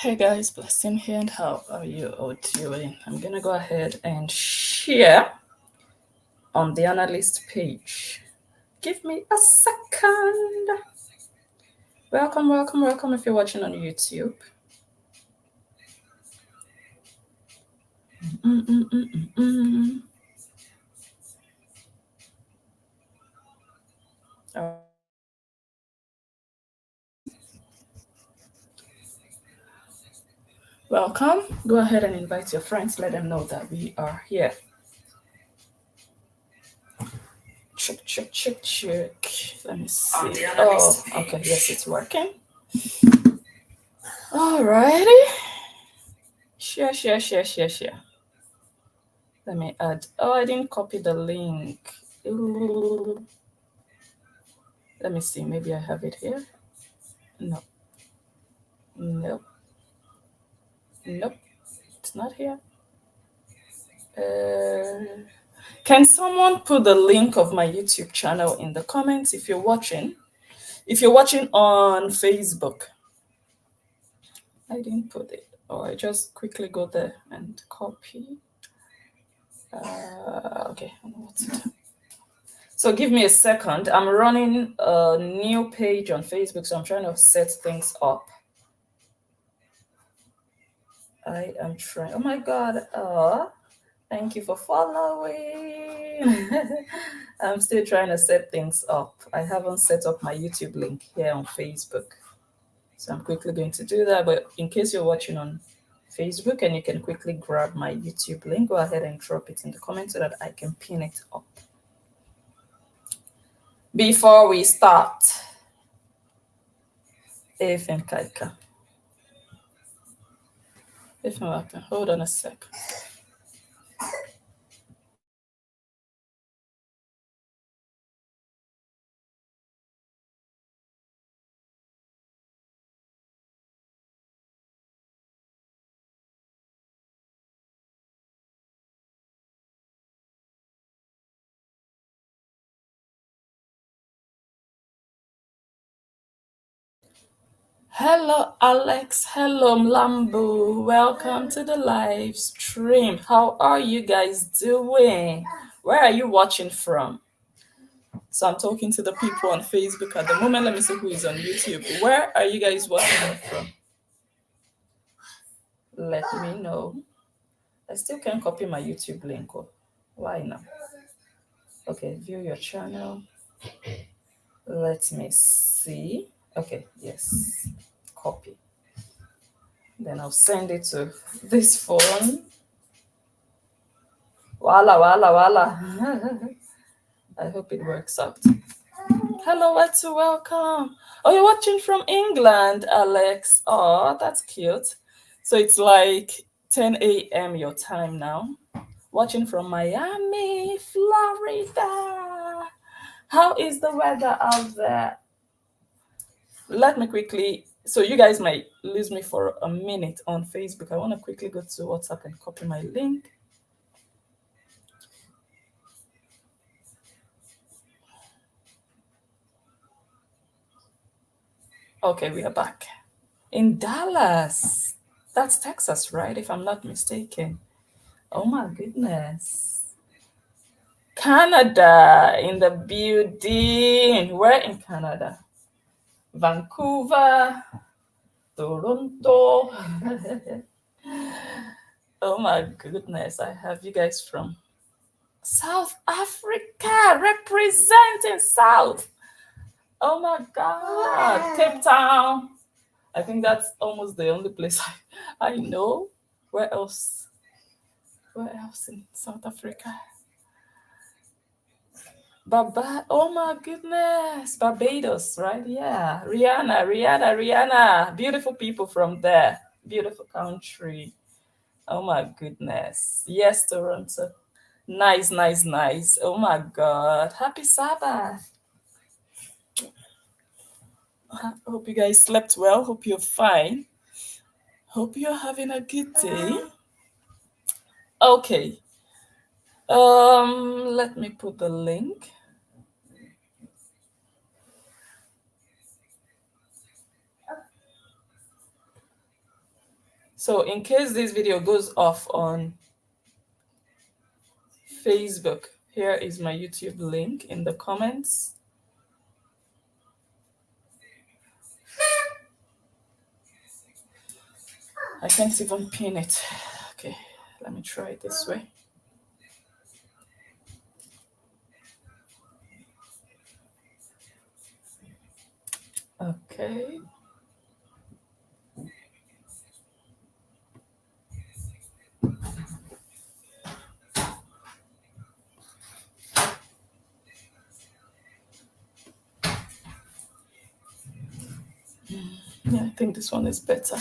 Hey guys, Blessing here, and how are you all doing? I'm gonna go ahead and share on the analyst page. Give me a second. Welcome, welcome, welcome if you're watching on YouTube. Welcome. Go ahead and invite your friends. Let them know that we are here. Check, check, check, check. Let me see. Oh, okay. Yes, it's working. Alrighty. Share, share, share, share, share. Let me add. Oh, I didn't copy the link. Let me see. Maybe I have it here. No. Nope. Nope. It's not here. Can someone put the link of my YouTube channel in the comments if you're watching? If you're watching on Facebook. I didn't put it. Or I just quickly go there and copy. Okay, I know what to do. So give me a second. I'm running a new page on Facebook, so I'm trying to set things up. I am trying. Oh my God. Thank you for following. I'm still trying to set things up. I haven't set up my YouTube link here on Facebook. So I'm quickly going to do that. But in case you're watching on Facebook and you can quickly grab my YouTube link, go ahead and drop it in the comments so that I can pin it up. Before we start, hold on a sec. Hello, Alex. Hello, Mlambo. Welcome to the live stream. How are you guys doing? Where are you watching from? So I'm talking to the people on Facebook at the moment. Let me see who is on YouTube. Where are you guys watching from? Let me know. I still can't copy my YouTube link. Why now? Okay, view your channel. Let me see. Okay, yes. Copy. Then I'll send it to this phone. Wala, wala, wala. I hope it works out. Hello, Watu, welcome. Oh, you're watching from England, Alex. Oh, that's cute. So it's like 10 a.m. your time now. Watching from Miami, Florida. How is the weather out there? Let me quickly, so you guys might lose me for a minute on Facebook. I want to quickly go to WhatsApp and copy my link. Okay, we are back. In Dallas. That's Texas, right? If I'm not mistaken. Oh my goodness. Canada in the building. Where in Canada? Vancouver, Toronto. Oh my goodness. I have you guys from South Africa representing South. Oh my God. Cape Town. I think that's almost the only place I know. Where else? Where else in South Africa? Oh my goodness. Barbados, right? Yeah. Rihanna. Beautiful people from there. Beautiful country. Oh my goodness. Yes, Toronto. Nice. Oh my God. Happy Sabbath. I hope you guys slept well. Hope you're fine. Hope you're having a good day. Okay. Let me put the link. So in case this video goes off on Facebook, here is my YouTube link in the comments. I can't even pin it. Okay, let me try it this way. Okay. Yeah, I think this one is better.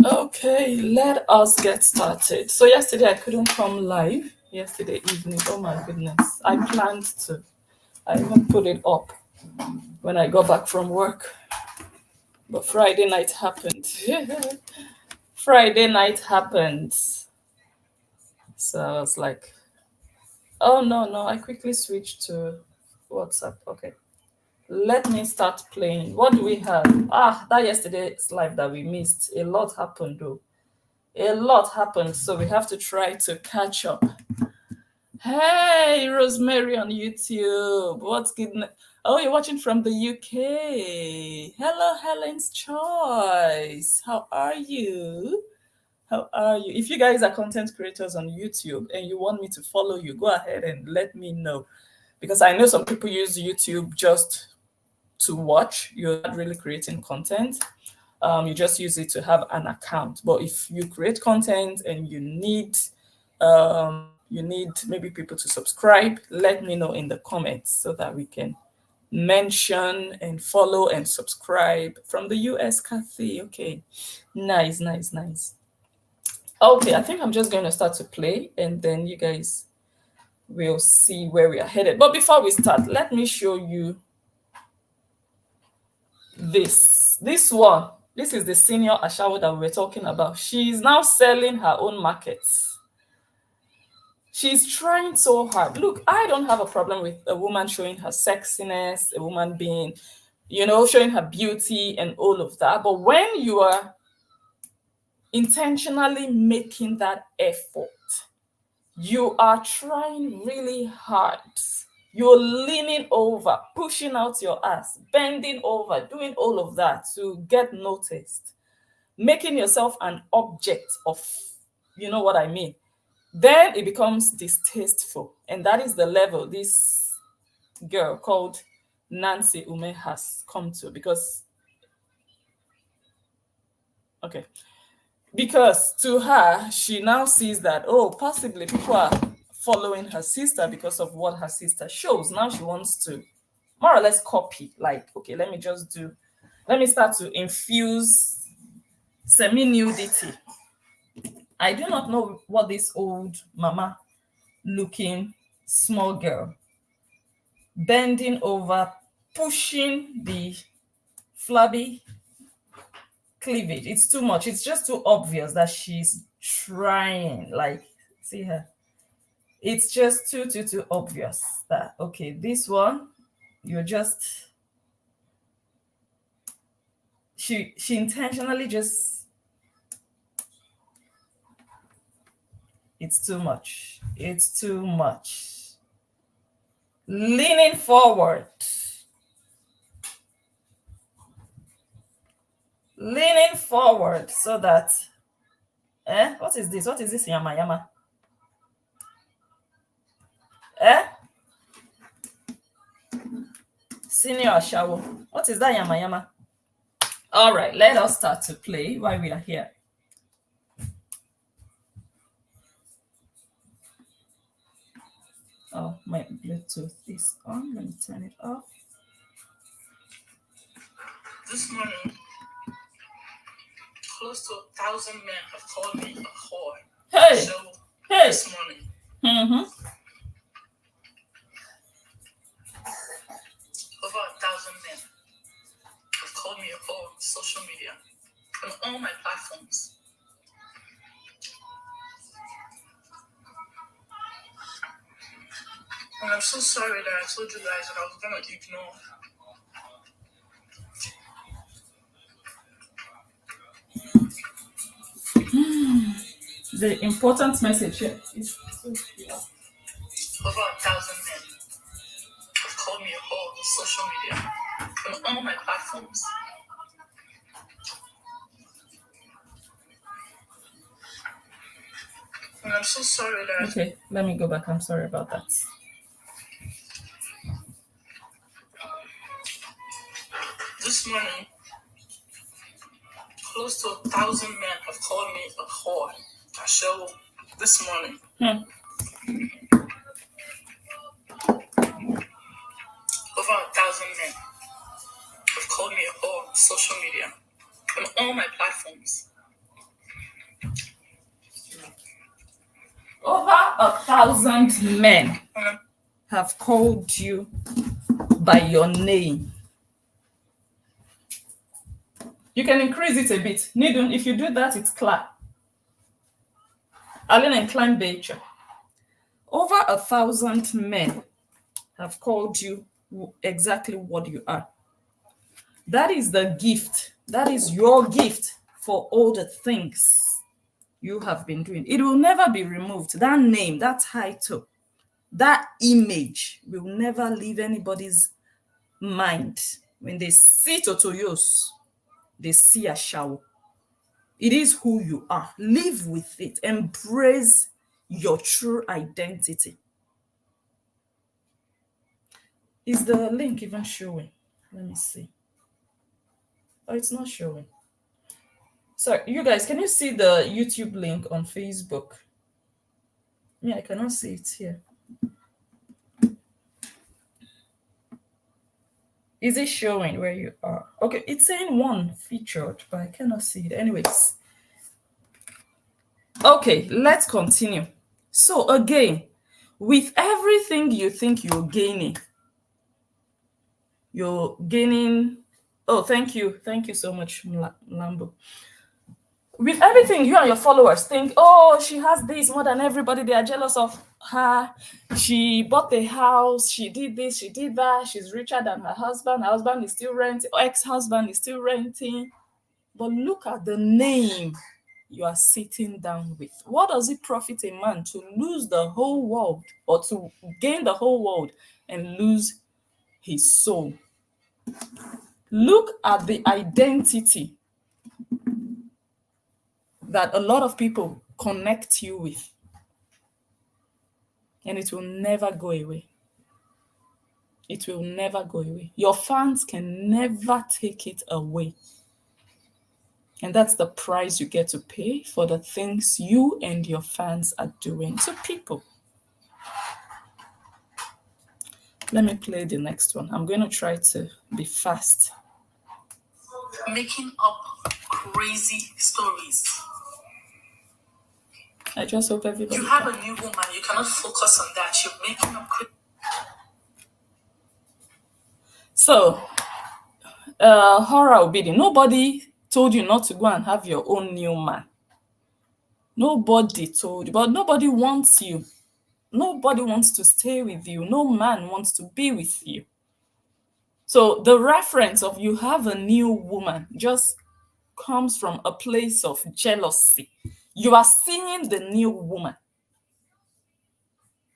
Okay, let us get started. So yesterday I couldn't come live. Yesterday evening. Oh my goodness. I planned to. I even put it up when I got back from work. But Friday night happened. Friday night happened. So I was like, oh no. I quickly switched to WhatsApp. Okay. Let me start playing. What do we have? That yesterday's live that we missed. A lot happened though. A lot happened. So we have to try to catch up. Hey, Rosemary on YouTube. What's good? Oh, you're watching from the UK. Hello, Helen's Choice. How are you? How are you? If you guys are content creators on YouTube and you want me to follow you, go ahead and let me know. Because I know some people use YouTube just to watch. You're not really creating content. You just use it to have an account. But if you create content and you need maybe people to subscribe, let me know in the comments so that we can mention and follow and subscribe from the US. Kathy. Okay, nice. Okay, I think I'm just going to start to play and then you guys will see where we are headed. But before we start, let me show you this one. This is the senior Ashawo that we were talking about. She's now selling her own markets. She's trying so hard. Look, I don't have a problem with a woman showing her sexiness, a woman being, showing her beauty and all of that. But when you are intentionally making that effort, you are trying really hard. You're leaning over, pushing out your ass, bending over, doing all of that to get noticed, making yourself an object of, you know what I mean? Then it becomes distasteful. And that is the level this girl called Nancy Ume has come to. Because to her, she now sees that, possibly people are following her sister because of what her sister shows. Now she wants to more or less copy. Like, okay, let me start to infuse semi-nudity. I do not know what this old mama looking small girl bending over, pushing the flabby cleavage. It's too much. It's just too obvious that she's trying. Like, see her. It's just too obvious that, okay, this one, you're just, she intentionally just, it's too much. It's too much. Leaning forward. Leaning forward so that, what is this? What is this yama yama? Senior Ashawo. What is that yama yama? All right, let us start to play while we are here. Oh, my Bluetooth is on. Let me turn it off. This morning, close to 1,000 men have called me a whore. Hey! So, this morning. Mm-hmm. Over 1,000 men have called me a whore on social media, on all my platforms. And I'm so sorry that I told you guys that I was going to ignore. The important message here is over 1,000 men have called me a whore on social media, on all my platforms. And I'm so sorry that. Okay, let me go back. I'm sorry about that. This morning, close to 1,000 men have called me a whore. Show this morning. Over 1,000 men have called me a whore on social media, on all my platforms. Over 1,000 men have called you by your name. You can increase it a bit. Nidun, if you do that, it's clear. Allen and Klein Becher. Over 1,000 men have called you exactly what you are. That is the gift. That is your gift for all the things you have been doing. It will never be removed. That name, that title, that image will never leave anybody's mind. When they see Totoyos, they see a shower. It is who you are. Live with it. Embrace your true identity. Is the link even showing? Let me see. Oh, it's not showing. So, you guys, can you see the YouTube link on Facebook? Yeah, I cannot see it here. Is it showing where you are? Okay, it's saying one featured, but I cannot see it. Anyways. Okay, let's continue. So again, with everything you think you're gaining. Oh, thank you so much, Lambo. With everything you and your followers think, oh, she has this more than everybody, they are jealous of her, she bought the house, she did this, she did that, she's richer than her husband is still renting, ex-husband is still renting. But look at the name you are sitting down with. What does it profit a man to lose the whole world, or to gain the whole world and lose his soul? Look at the identity that a lot of people connect you with, and it will never go away. It will never go away. Your fans can never take it away. And that's the price you get to pay for the things you and your fans are doing to people. Let me play the next one. I'm going to try to be fast. Making up crazy stories. I just hope everybody. You have a new woman. You cannot focus on that. You're making up crazy. So, Horra Obidi, nobody told you not to go and have your own new man. Nobody told you, but nobody wants you. Nobody wants to stay with you. No man wants to be with you. So the reference of you have a new woman just comes from a place of jealousy. You are seeing the new woman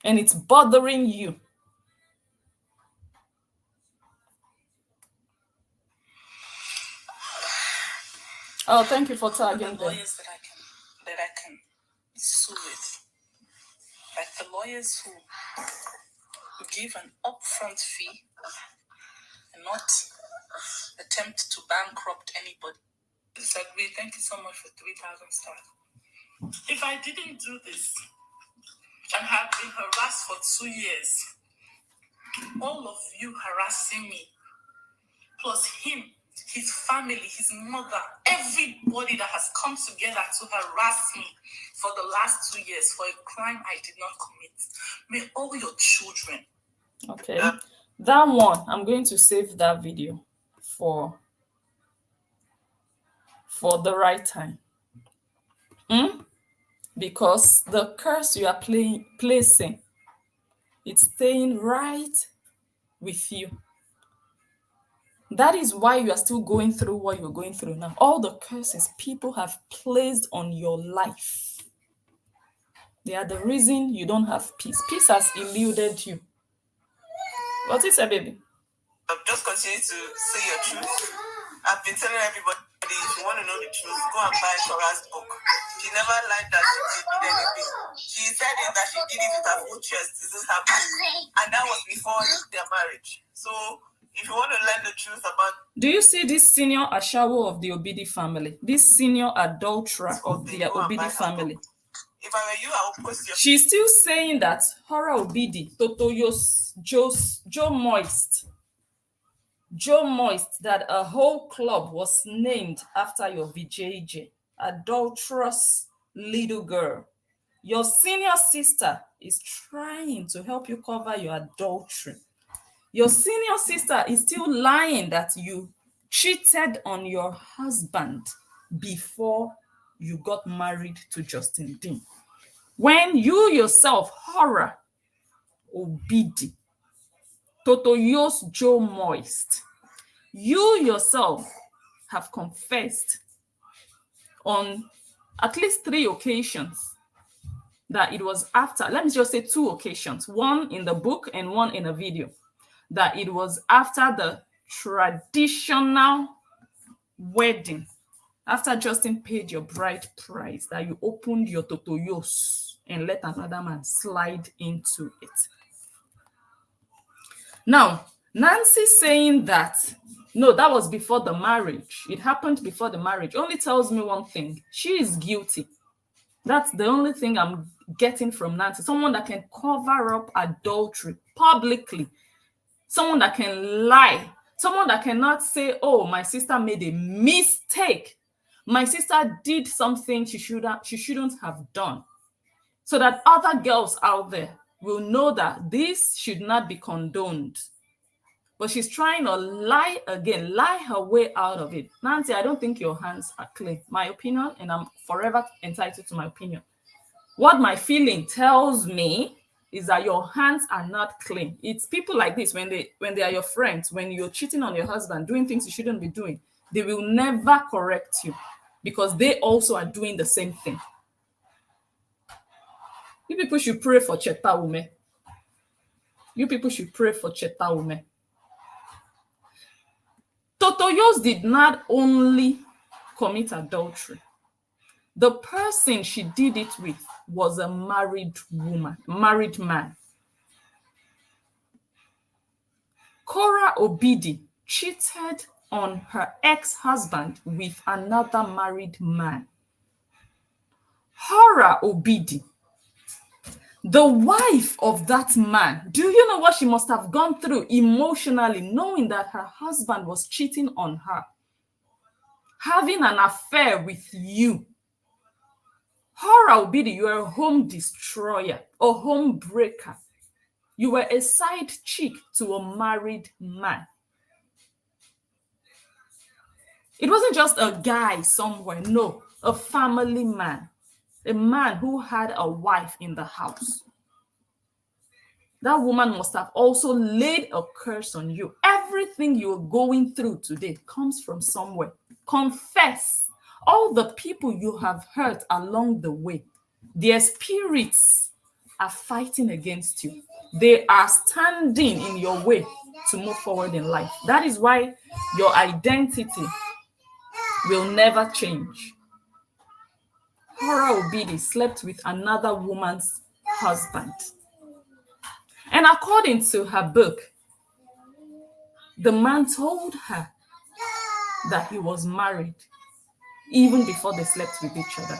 and it's bothering you. Oh, thank you for tagging them. Lawyers that I can sue with. Like the lawyers who give an upfront fee and not attempt to bankrupt anybody. Disagree. Thank you so much for 3,000 stars. If I didn't do this and have been harassed for 2 years, all of you harassing me, plus him, his family, his mother, everybody that has come together to harass me for the last 2 years for a crime I did not commit. May all your children. Okay. That one, I'm going to save that video for the right time. Because the curse you are placing, it's staying right with you. That is why you are still going through what you're going through now. All the curses people have placed on your life They are the reason you don't have peace. Peace has eluded you. What is it, baby? Just continue to say your truth. I've been telling everybody, if you want to know the truth, go and buy Kora's book. She never lied that she did anything. She said it that she did it with her full chest. This is her book. And that was before their marriage. So if you want to learn the truth about... Do you see this senior Ashawo of the Obidi family? This senior adulterer of the Obidi family? If I were you, I would post your... She's still saying that Horra Obidi, JoeMoist, that a whole club was named after your VJJ, adulterous little girl. Your senior sister is trying to help you cover your adultery. Your senior sister is still lying that you cheated on your husband before you got married to Justin Dean. When you yourself, Horra Obidi, Totoyos-Joe, you yourself have confessed on at least 3 occasions that it was after, let me just say 2 occasions, one in the book and one in a video, that it was after the traditional wedding, after Justin paid your bride price, that you opened your Totoyos and let another man slide into it. Now, Nancy saying that, no, that was before the marriage. It happened before the marriage. Only tells me one thing. She is guilty. That's the only thing I'm getting from Nancy. Someone that can cover up adultery publicly. Someone that can lie. Someone that cannot say, oh, my sister made a mistake. My sister did something she shouldn't have done. So that other girls out there will know that this should not be condoned. But she's trying to lie again, lie her way out of it. Nancy, I don't think your hands are clean. My opinion, and I'm forever entitled to my opinion. What my feeling tells me is that your hands are not clean. It's people like this, when they are your friends, when you're cheating on your husband, doing things you shouldn't be doing, they will never correct you because they also are doing the same thing. You people should pray for Cheta Ume. You people should pray for Cheta Ume. Totoyos did not only commit adultery. The person she did it with was a married man. Kora Obidi cheated on her ex-husband with another married man. Horra Obidi, the wife of that man, do you know what she must have gone through emotionally, knowing that her husband was cheating on her, having an affair with you? Horra Obidi, you are a home destroyer, a home breaker. You were a side chick to a married man. It wasn't just a guy somewhere, no, a family man, a man who had a wife in the house. That woman must have also laid a curse on you. Everything you're going through today comes from somewhere. Confess. All the people you have hurt along the way, their spirits are fighting against you. They are standing in your way to move forward in life. That is why your identity will never change. Horra Obidi slept with another woman's husband. And according to her book, the man told her that he was married even before they slept with each other.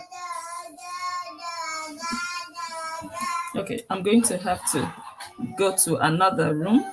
Okay, I'm going to have to go to another room.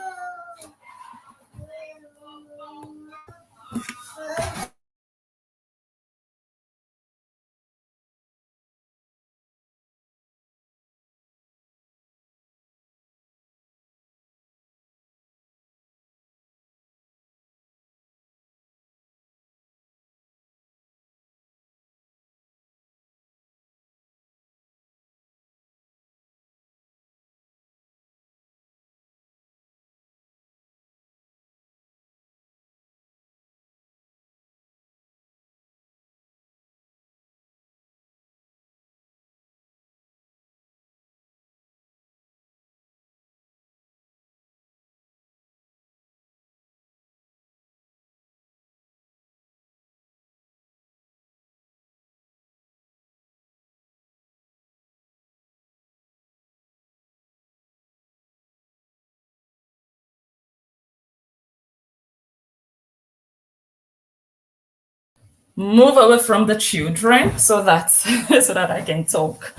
move away from the children so that so that I can talk.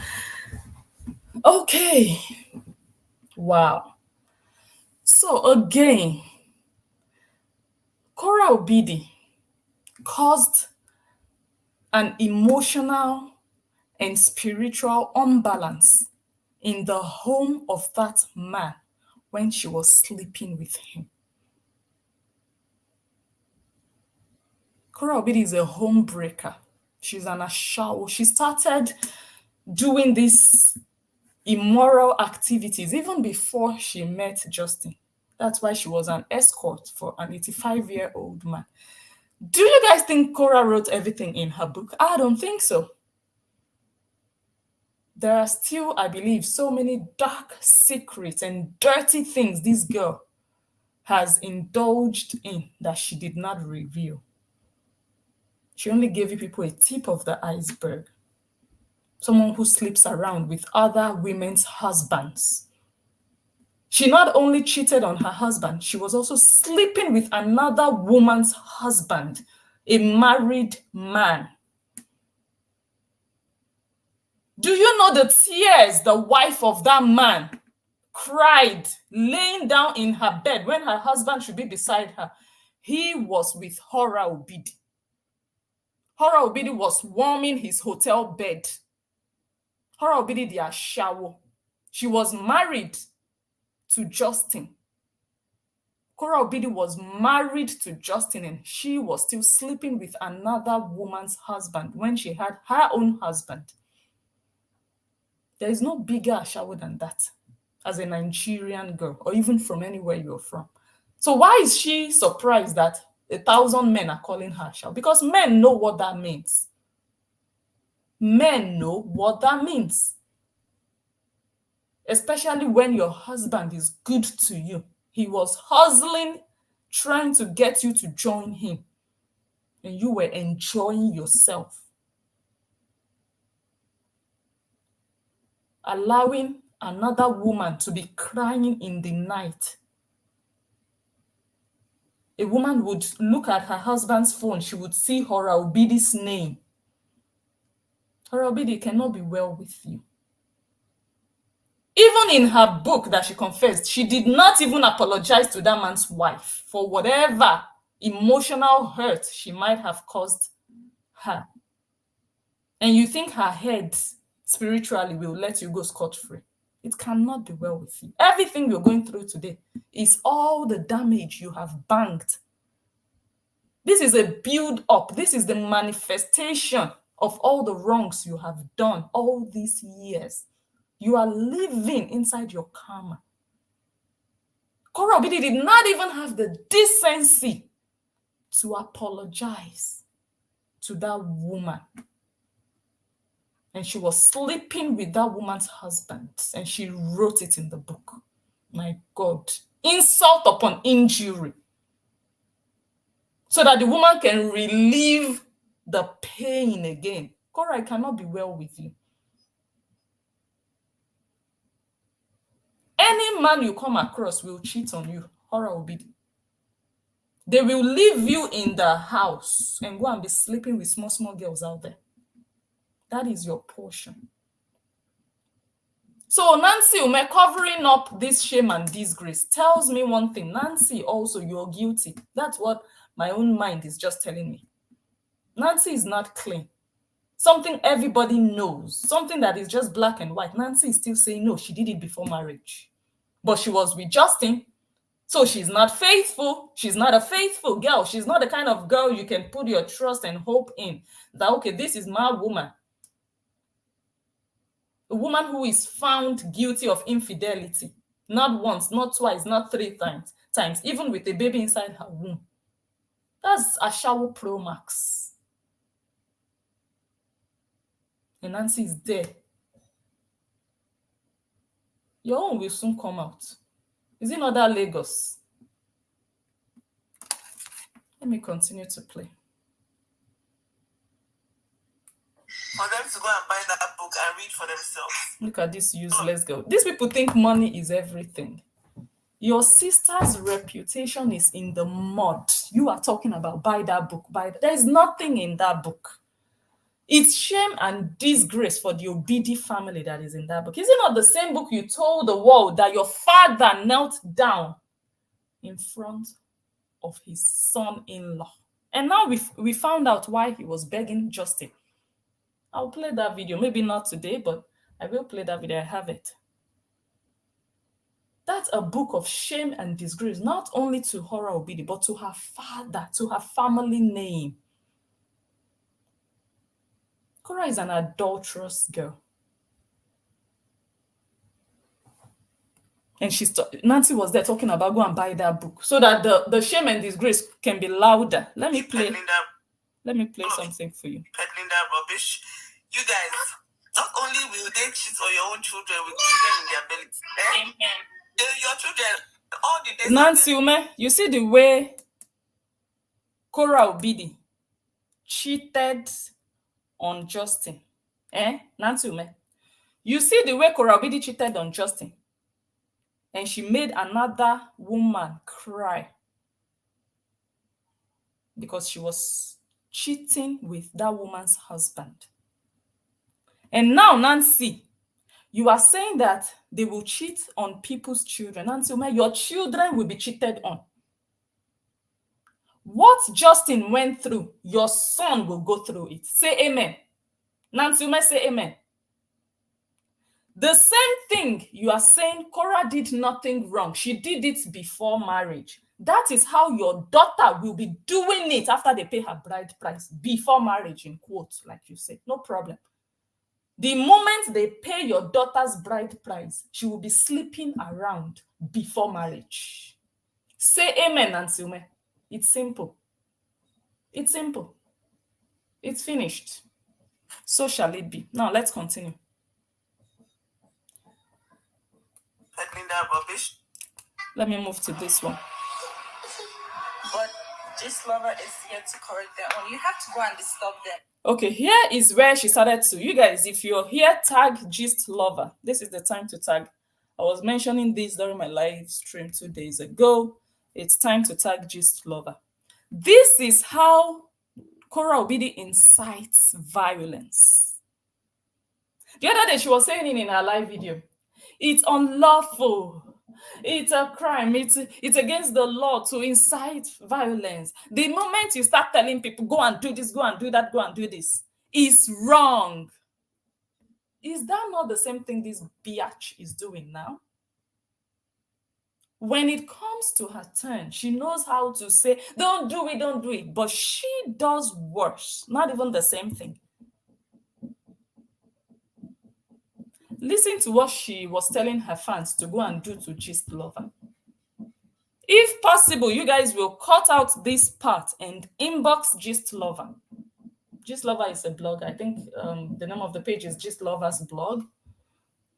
Okay. Wow. So again, Horra Obidi caused an emotional and spiritual unbalance in the home of that man when she was sleeping with him. Horra Obidi is a home breaker. She's an ashawo. She started doing these immoral activities even before she met Justin. That's why she was an escort for an 85-year-old man. Do you guys think Kora wrote everything in her book? I don't think so. There are still, I believe, so many dark secrets and dirty things this girl has indulged in that she did not reveal. She only gave you people a tip of the iceberg. Someone who sleeps around with other women's husbands. She not only cheated on her husband, she was also sleeping with another woman's husband, a married man. Do you know the tears the wife of that man cried laying down in her bed when her husband should be beside her? He was with Horra Obidi. Horra Obidi was warming his hotel bed. Horra Obidi the ashawo. She was married to Justin. Horra Obidi was married to Justin and she was still sleeping with another woman's husband when she had her own husband. There is no bigger ashawo than that as a Nigerian girl or even from anywhere you're from. So why is she surprised that 1,000 men are calling her ashawo? Because men know what that means. Men know what that means. Especially when your husband is good to you. He was hustling, trying to get you to join him. And you were enjoying yourself. Allowing another woman to be crying in the night. A woman would look at her husband's phone. She would see Horra Obidi's name. Horra Obidi cannot be well with you. Even in her book that she confessed, she did not even apologize to that man's wife for whatever emotional hurt she might have caused her. And you think her head spiritually will let you go scot-free. It cannot be well with you. Everything you're going through today is all the damage you have banked. This is a build-up. This is the manifestation of all the wrongs you have done all these years. You are living inside your karma. Horra Obidi did not even have the decency to apologize to that woman. And she was sleeping with that woman's husband. And she wrote it in the book. My God. Insult upon injury. So that the woman can relieve the pain again. Kora, I cannot be well with you. Any man you come across will cheat on you. Horra Obidi. They will leave you in the house and go and be sleeping with small girls out there. That is your portion. So Nancy Ume covering up this shame and disgrace tells me one thing. Nancy, also, you're guilty. That's what my own mind is just telling me. Nancy is not clean. Something everybody knows. Something that is just black and white. Nancy is still saying, no, she did it before marriage. But she was with Justin. So she's not faithful. She's not a faithful girl. She's not the kind of girl you can put your trust and hope in. That, okay, this is my woman. A woman who is found guilty of infidelity. Not once, not twice, not 3 times, even with a baby inside her womb. That's Ashawo Pro Max. And Nancy is there. Your own will soon come out. Is it not that Lagos? Let me continue to play. For them to go and buy that book and read for themselves. Look at this useless girl. These people think money is everything. Your sister's reputation is in the mud. You are talking about buy that book. There's nothing in that book. It's shame and disgrace for the Obidi family that is in that book. Is it not the same book you told the world that your father knelt down in front of his son-in-law? And now we found out why he was begging Justin. I'll play that video. Maybe not today, but I will play that video. I have it. That's a book of shame and disgrace, not only to Horra Obidi, but to her father, to her family name. Kora is an adulterous girl. And Nancy was there talking about go and buy that book so that the shame and disgrace can be louder. Let me play something for you. Peddling that rubbish. You guys, not only will they cheat on your own children with children in their bellies, your children, all the days. Nancy Ume, you see the way Horra Obidi cheated on Justin. Nancy Ume, you see the way Horra Obidi cheated on Justin. And she made another woman cry because she was cheating with that woman's husband. And now, Nancy, you are saying that they will cheat on people's children. Nancy, your children will be cheated on. What Justin went through, your son will go through it. Say amen. Nancy, say amen. The same thing you are saying, Kora did nothing wrong. She did it before marriage. That is how your daughter will be doing it after they pay her bride price. Before marriage, in quotes, like you said. No problem. The moment they pay your daughter's bride price, she will be sleeping around before marriage. Say amen, Nancy Ume. It's simple. It's simple. It's finished. So shall it be. Now, let's continue. Peddling that rubbish. Let me move to this one. But Gist Lover is here to correct their own. You have to go and disturb them. Okay, here is where she started to. You guys, if you're here, tag Gist Lover. This is the time to tag. I was mentioning this during my live stream 2 days ago. It's time to tag Gist Lover. This is how Horra Obidi incites violence. The other day, she was saying it in her live video. It's unlawful. It's a crime. It's against the law to incite violence. The moment you start telling people, go and do this, go and do that, go and do this, it's wrong. Is that not the same thing this biatch is doing now? When it comes to her turn, she knows how to say, don't do it, don't do it. But she does worse. Not even the same thing. Listen to what she was telling her fans to go and do to Gist Lover. If possible, you guys will cut out this part and inbox Gist Lover. Gist Lover is a blog. I think the name of the page is Gist Lover's blog.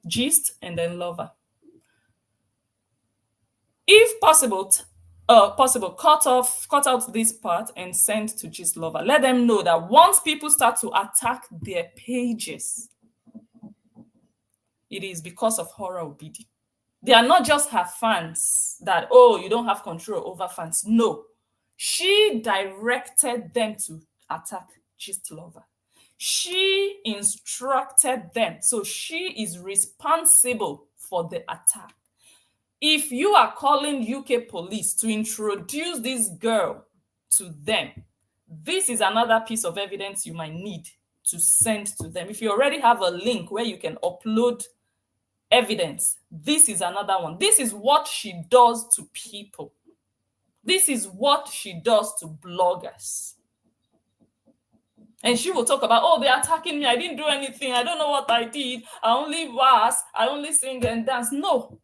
Gist and then Lover. If possible, cut out this part and send to Gist Lover. Let them know that once people start to attack their pages, it is because of Horra Obidi. They are not just her fans that, oh, you don't have control over fans. No. She directed them to attack Gist Lover. She instructed them. So she is responsible for the attack. If you are calling UK police to introduce this girl to them, this is another piece of evidence you might need to send to them. If you already have a link where you can upload evidence, this is another one. This is what she does to people. This is what she does to bloggers. And she will talk about, oh, they're attacking me. I didn't do anything. I don't know what I did. I only was. I only sing and dance. No,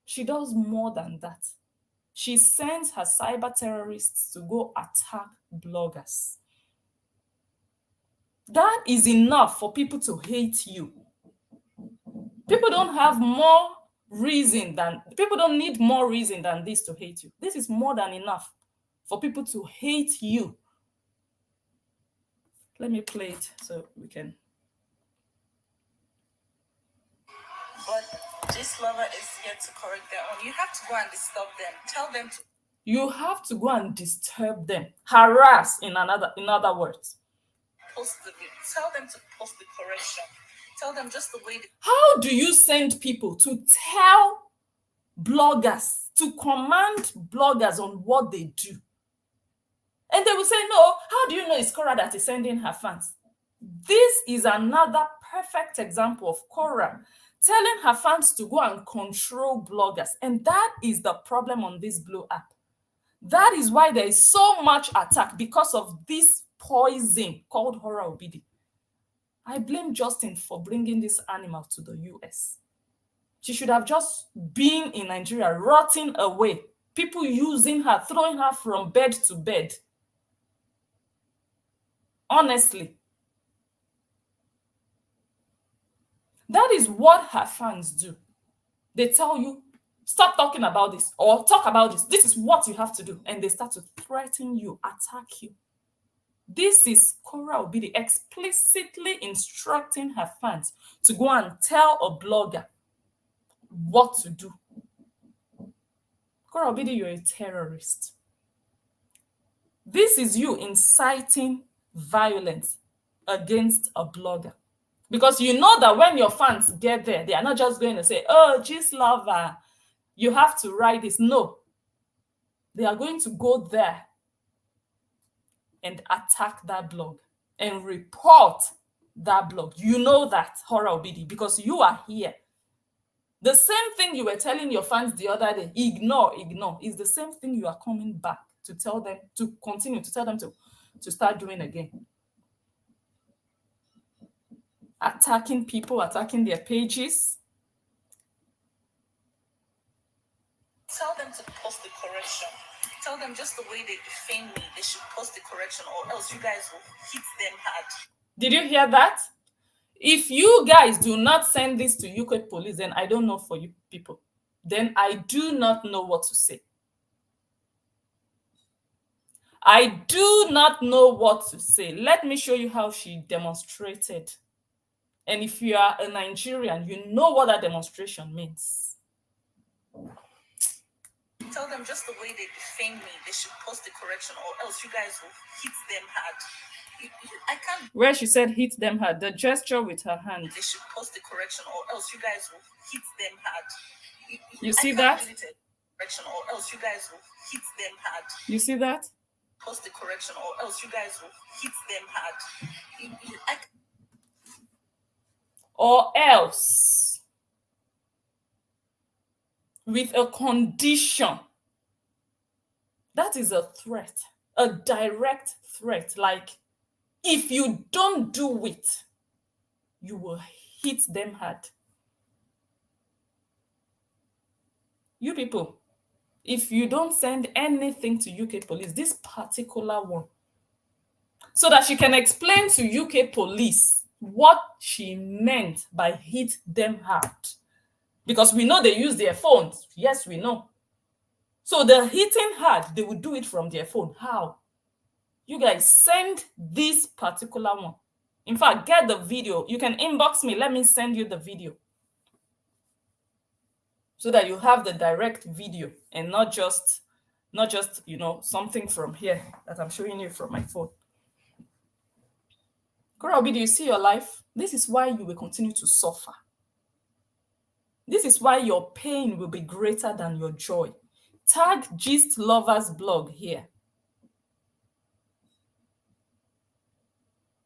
she does more than that. She sends her cyber terrorists to go attack bloggers. That is enough for people to hate you. People don't need more reason than this to hate you. This is more than enough for people to hate you. Let me play it so we can. But This lover is here to correct their own. You have to go and disturb them. Tell them to You have to go and disturb them, harass in other words. post the video. Tell them to post the correction. Tell them just the way they How do you send people to tell bloggers, to command bloggers on what they do? And they will say, no, how do you know it's Kora that is sending her fans? This is another perfect example of Kora telling her fans to go and control bloggers. And that is the problem on this Blue app. That is why there is so much attack, because of this poison called Horra Obidi. I blame Justin for bringing this animal to the US. She should have just been in Nigeria, rotting away. People using her, throwing her from bed to bed. Honestly. That is what her fans do. They tell you, stop talking about this, or talk about this. This is what you have to do. And they start to threaten you, attack you. This is Kora Obidi explicitly instructing her fans to go and tell a blogger what to do. Kora Obidi, you're a terrorist. This is you inciting violence against a blogger. Because you know that when your fans get there, they are not just going to say, oh, G's lover, you have to write this. No. They are going to go there and attack that blog and report that blog. You know that, Horra Obidi, because you are here. The same thing you were telling your fans the other day, ignore, is the same thing you are coming back to tell them, to continue to tell them to start doing again. Attacking people, attacking their pages. tell them to post the correction. Tell them just the way they defame me, they should post the correction, or else you guys will hit them hard. Did you hear that? If you guys do not send this to UK police, then I don't know for you people. Then I do not know what to say. I do not know what to say. Let me show you how she demonstrated. And if you are a Nigerian, you know what that demonstration means. Tell them just the way they defame me, they should post the correction, or else you guys will hit them hard. I can't. Where she said hit them hard, the gesture with her hand. They should post the correction, or else you guys will hit them hard. You see that? Correction, or else you guys will hit them hard. You see that? Post the correction, or else you guys will hit them hard. Or else, with a condition. That is a threat, a direct threat. Like, if you don't do it, you will hit them hard. You people, if you don't send anything to UK police, this particular one, so that she can explain to UK police what she meant by hit them hard. Because we know they use their phones. Yes, we know. So the hitting hard, they will do it from their phone. How? You guys send this particular one. In fact, get the video. You can inbox me. Let me send you the video. So that you have the direct video and not just, something from here that I'm showing you from my phone. Horra Obidi, do you see your life? This is why you will continue to suffer. This is why your pain will be greater than your joy. Tag Gist Lovers blog here.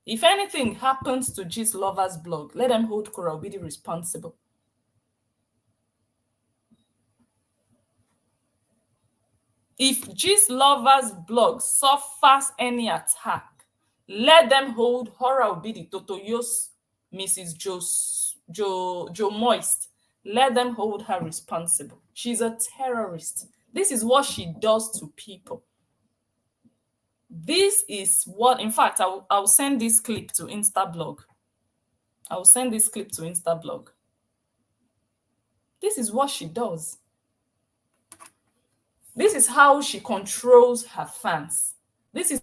If anything happens to Gist Lovers blog, let them hold Horra Obidi responsible. If Gist Lovers blog suffers any attack, let them hold Horra Obidi, Totoyos, Mrs. JoeMoist. Let them hold her responsible. She's a terrorist. This is what she does to people. This is what, in fact, I'll send this clip to Instablog. I will send this clip to Instablog. This is what she does. This is how she controls her fans. This is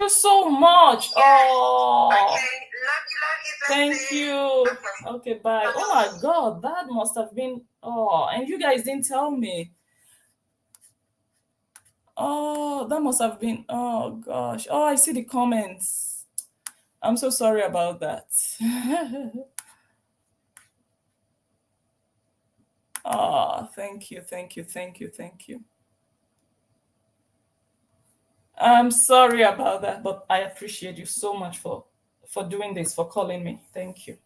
so much. Oh, Okay, love you. thank you. Okay, bye. Oh my God, that must have been. Oh, and you guys didn't tell me. Oh, that must have been. Oh gosh. Oh, I see the comments. I'm so sorry about that. Oh, thank you, thank you, thank you, thank you. I'm sorry about that, but I appreciate you so much for doing this, for calling me. Thank you.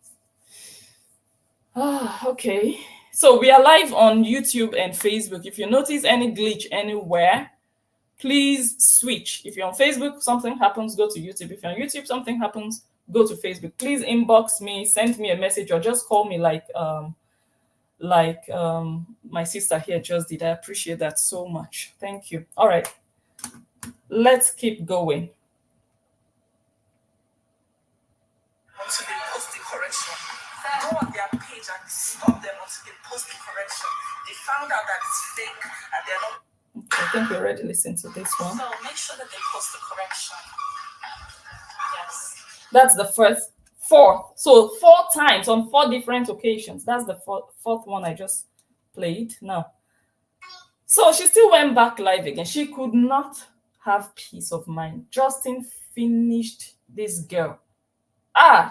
Ah, okay. So we are live on YouTube and Facebook. If you notice any glitch anywhere, please switch. If you're on Facebook, something happens, go to YouTube. If you're on YouTube, something happens, go to Facebook. Please inbox me, send me a message, or just call me like my sister here just did. I appreciate that so much. Thank you. All right. Let's keep going. Until they post the correction. Go on their page and stop them until they post the correction. They found out that it's fake and they're not. I think we already listened to this one. So make sure that they post the correction. Yes. That's the fourth. So 4 times on 4 different occasions. That's the fourth one I just played now. So she still went back live again. She could not have peace of mind. Justin finished this girl.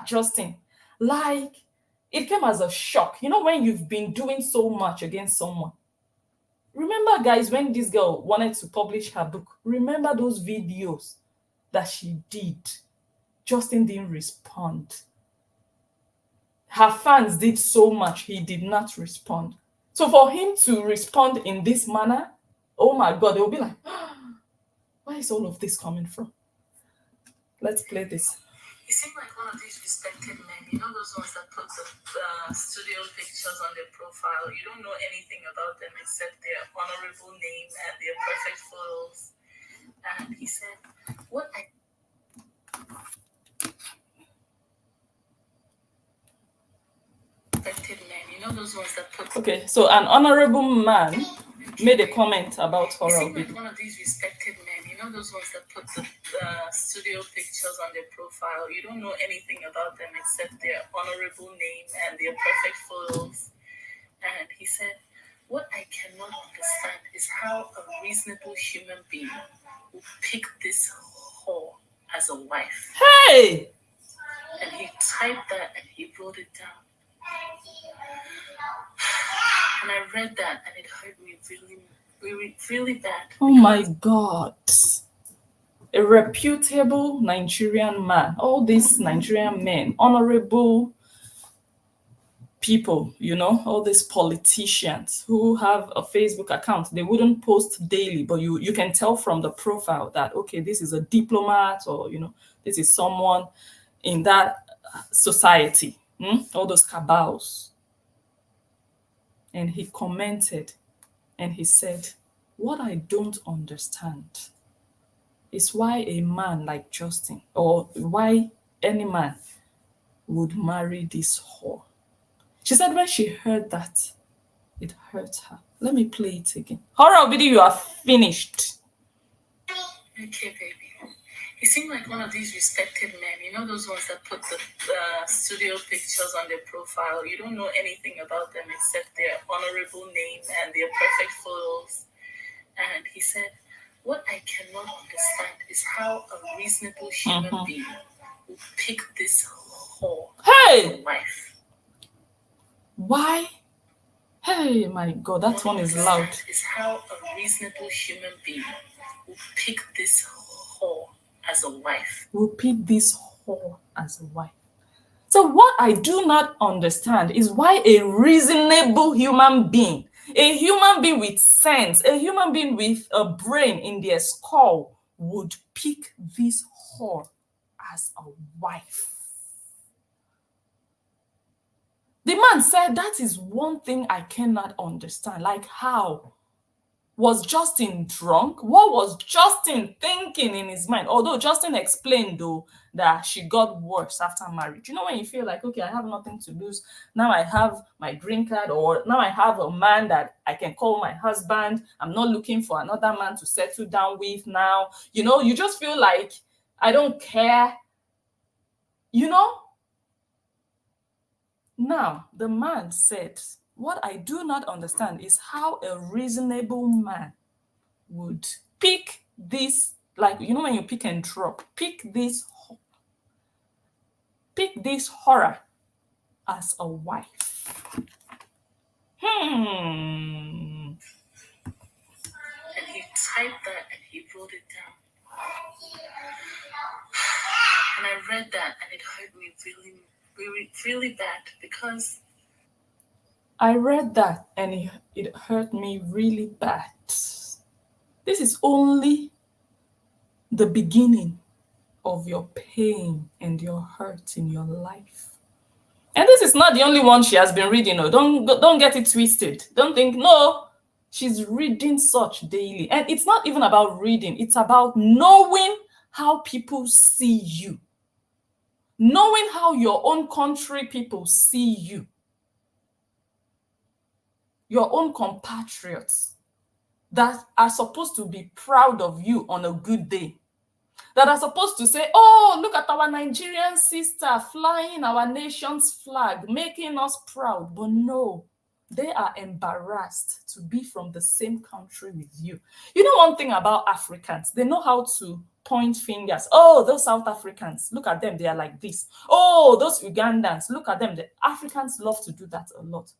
Justin, like it came as a shock. You know, when you've been doing so much against someone. Remember, guys, when this girl wanted to publish her book, remember those videos that she did? Justin didn't respond. Her fans did so much, he did not respond. So for him to respond in this manner, oh my God, they'll be like, where is all of this coming from? Let's play this. You seem like one of these respected men. You know those ones that put the studio pictures on their profile. You don't know anything about them except their honorable name and their perfect photos. And he said, what I... Respected men. You know those ones that put... Okay, so an honorable man made a comment about Horra Obidi. Like one of these respected men. You know those ones that put the studio pictures on their profile. You don't know anything about them except their honorable name and their perfect photos. And he said, what I cannot understand is how a reasonable human being will pick this whore as a wife. Hey! And he typed that and he wrote it down. And I read that and it hurt me really, really bad. Oh my God. A reputable Nigerian man. All these Nigerian men, honorable people, you know, all these politicians who have a Facebook account, they wouldn't post daily, but you can tell from the profile that, okay, this is a diplomat, or, you know, this is someone in that society. All those cabals. And he commented and he said, what I don't understand is why a man like Justin, or why any man would marry this whore. She said when she heard that, it hurt her. Let me play it again. Horra Obidi, you are finished. Okay, baby. He seemed like one of these respected men. You know those ones that put the studio pictures on their profile. You don't know anything about them except their honorable name and their perfect photos. And he said, what I cannot understand is how a reasonable human being will pick this whore as a wife. Why? Hey, my God, that one is loud. Is how a reasonable human being will pick this whore as a wife. Will pick this whore as a wife. So what I do not understand is why a reasonable human being, a human being with sense, a human being with a brain in their skull would pick this whore as a wife. The man said, that is one thing I cannot understand. Like, how? Was Justin drunk? What was Justin thinking in his mind? Although Justin explained, though, that she got worse after marriage. You know, when you feel like, okay, I have nothing to lose. Now I have my green card, or now I have a man that I can call my husband. I'm not looking for another man to settle down with now. You know, you just feel like I don't care. You know? Now, the man said, what I do not understand is how a reasonable man would pick this, like, you know, when you pick and drop, pick this horror as a wife. And he typed that and he wrote it down. And I read that and it hurt me really, really, really bad because I read that and it hurt me really bad. This is only the beginning of your pain and your hurt in your life. And this is not the only one she has been reading. No, don't get it twisted. Don't think, no, she's reading such daily. And it's not even about reading. It's about knowing how people see you. Knowing how your own country people see you. Your own compatriots that are supposed to be proud of you on a good day. That are supposed to say, oh, look at our Nigerian sister flying our nation's flag, making us proud. But no, they are embarrassed to be from the same country with you. You know one thing about Africans, they know how to point fingers. Oh, those South Africans, look at them, they are like this. Oh, those Ugandans, look at them. The Africans love to do that a lot.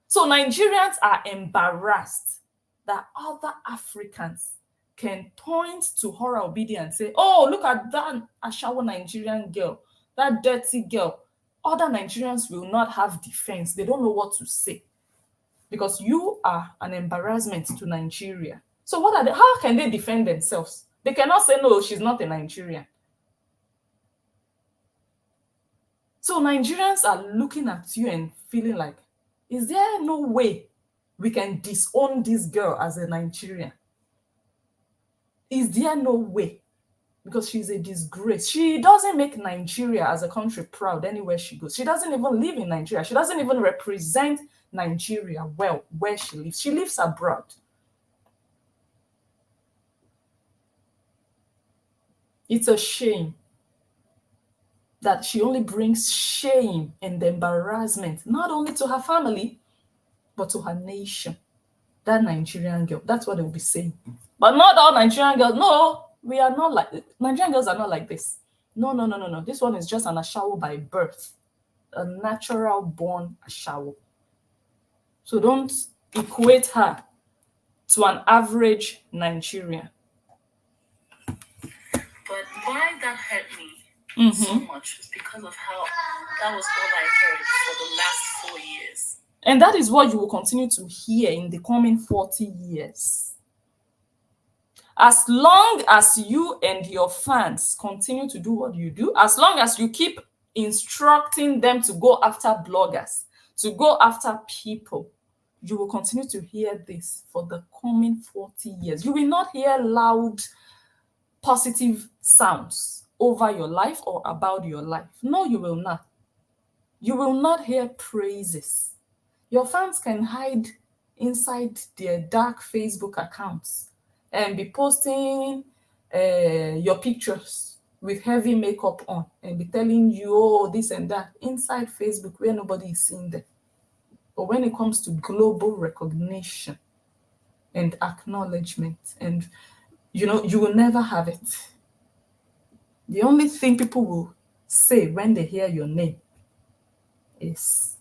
So Nigerians are embarrassed that other Africans can point to Horra Obidi and say, oh, look at that Ashawo Nigerian girl, that dirty girl. Other Nigerians will not have defense. They don't know what to say because you are an embarrassment to Nigeria. So what are they? How can they defend themselves? They cannot say, no, she's not a Nigerian. So Nigerians are looking at you and feeling like, is there no way we can disown this girl as a Nigerian? Is there no way? Because she's a disgrace. She doesn't make Nigeria as a country proud anywhere she goes. She doesn't even live in Nigeria. She doesn't even represent Nigeria well where she lives. She lives abroad. It's a shame that she only brings shame and embarrassment, not only to her family, but to her nation. That Nigerian girl, that's what they will be saying. But not all Nigerian girls. No, we are not like, Nigerian girls are not like this. No. This one is just an Ashawo by birth, a natural born Ashawo. So don't equate her to an average Nigerian. But why that hurt me so much was because of how that was all I heard for the last 4 years. And that is what you will continue to hear in the coming 40 years. As long as you and your fans continue to do what you do, as long as you keep instructing them to go after bloggers, to go after people, you will continue to hear this for the coming 40 years. You will not hear loud, positive sounds over your life or about your life. No, you will not. You will not hear praises. Your fans can hide inside their dark Facebook accounts and be posting your pictures with heavy makeup on and be telling you, oh, this and that, inside Facebook where nobody is seeing them. But when it comes to global recognition and acknowledgement, and you will never have it. The only thing people will say when they hear your name is,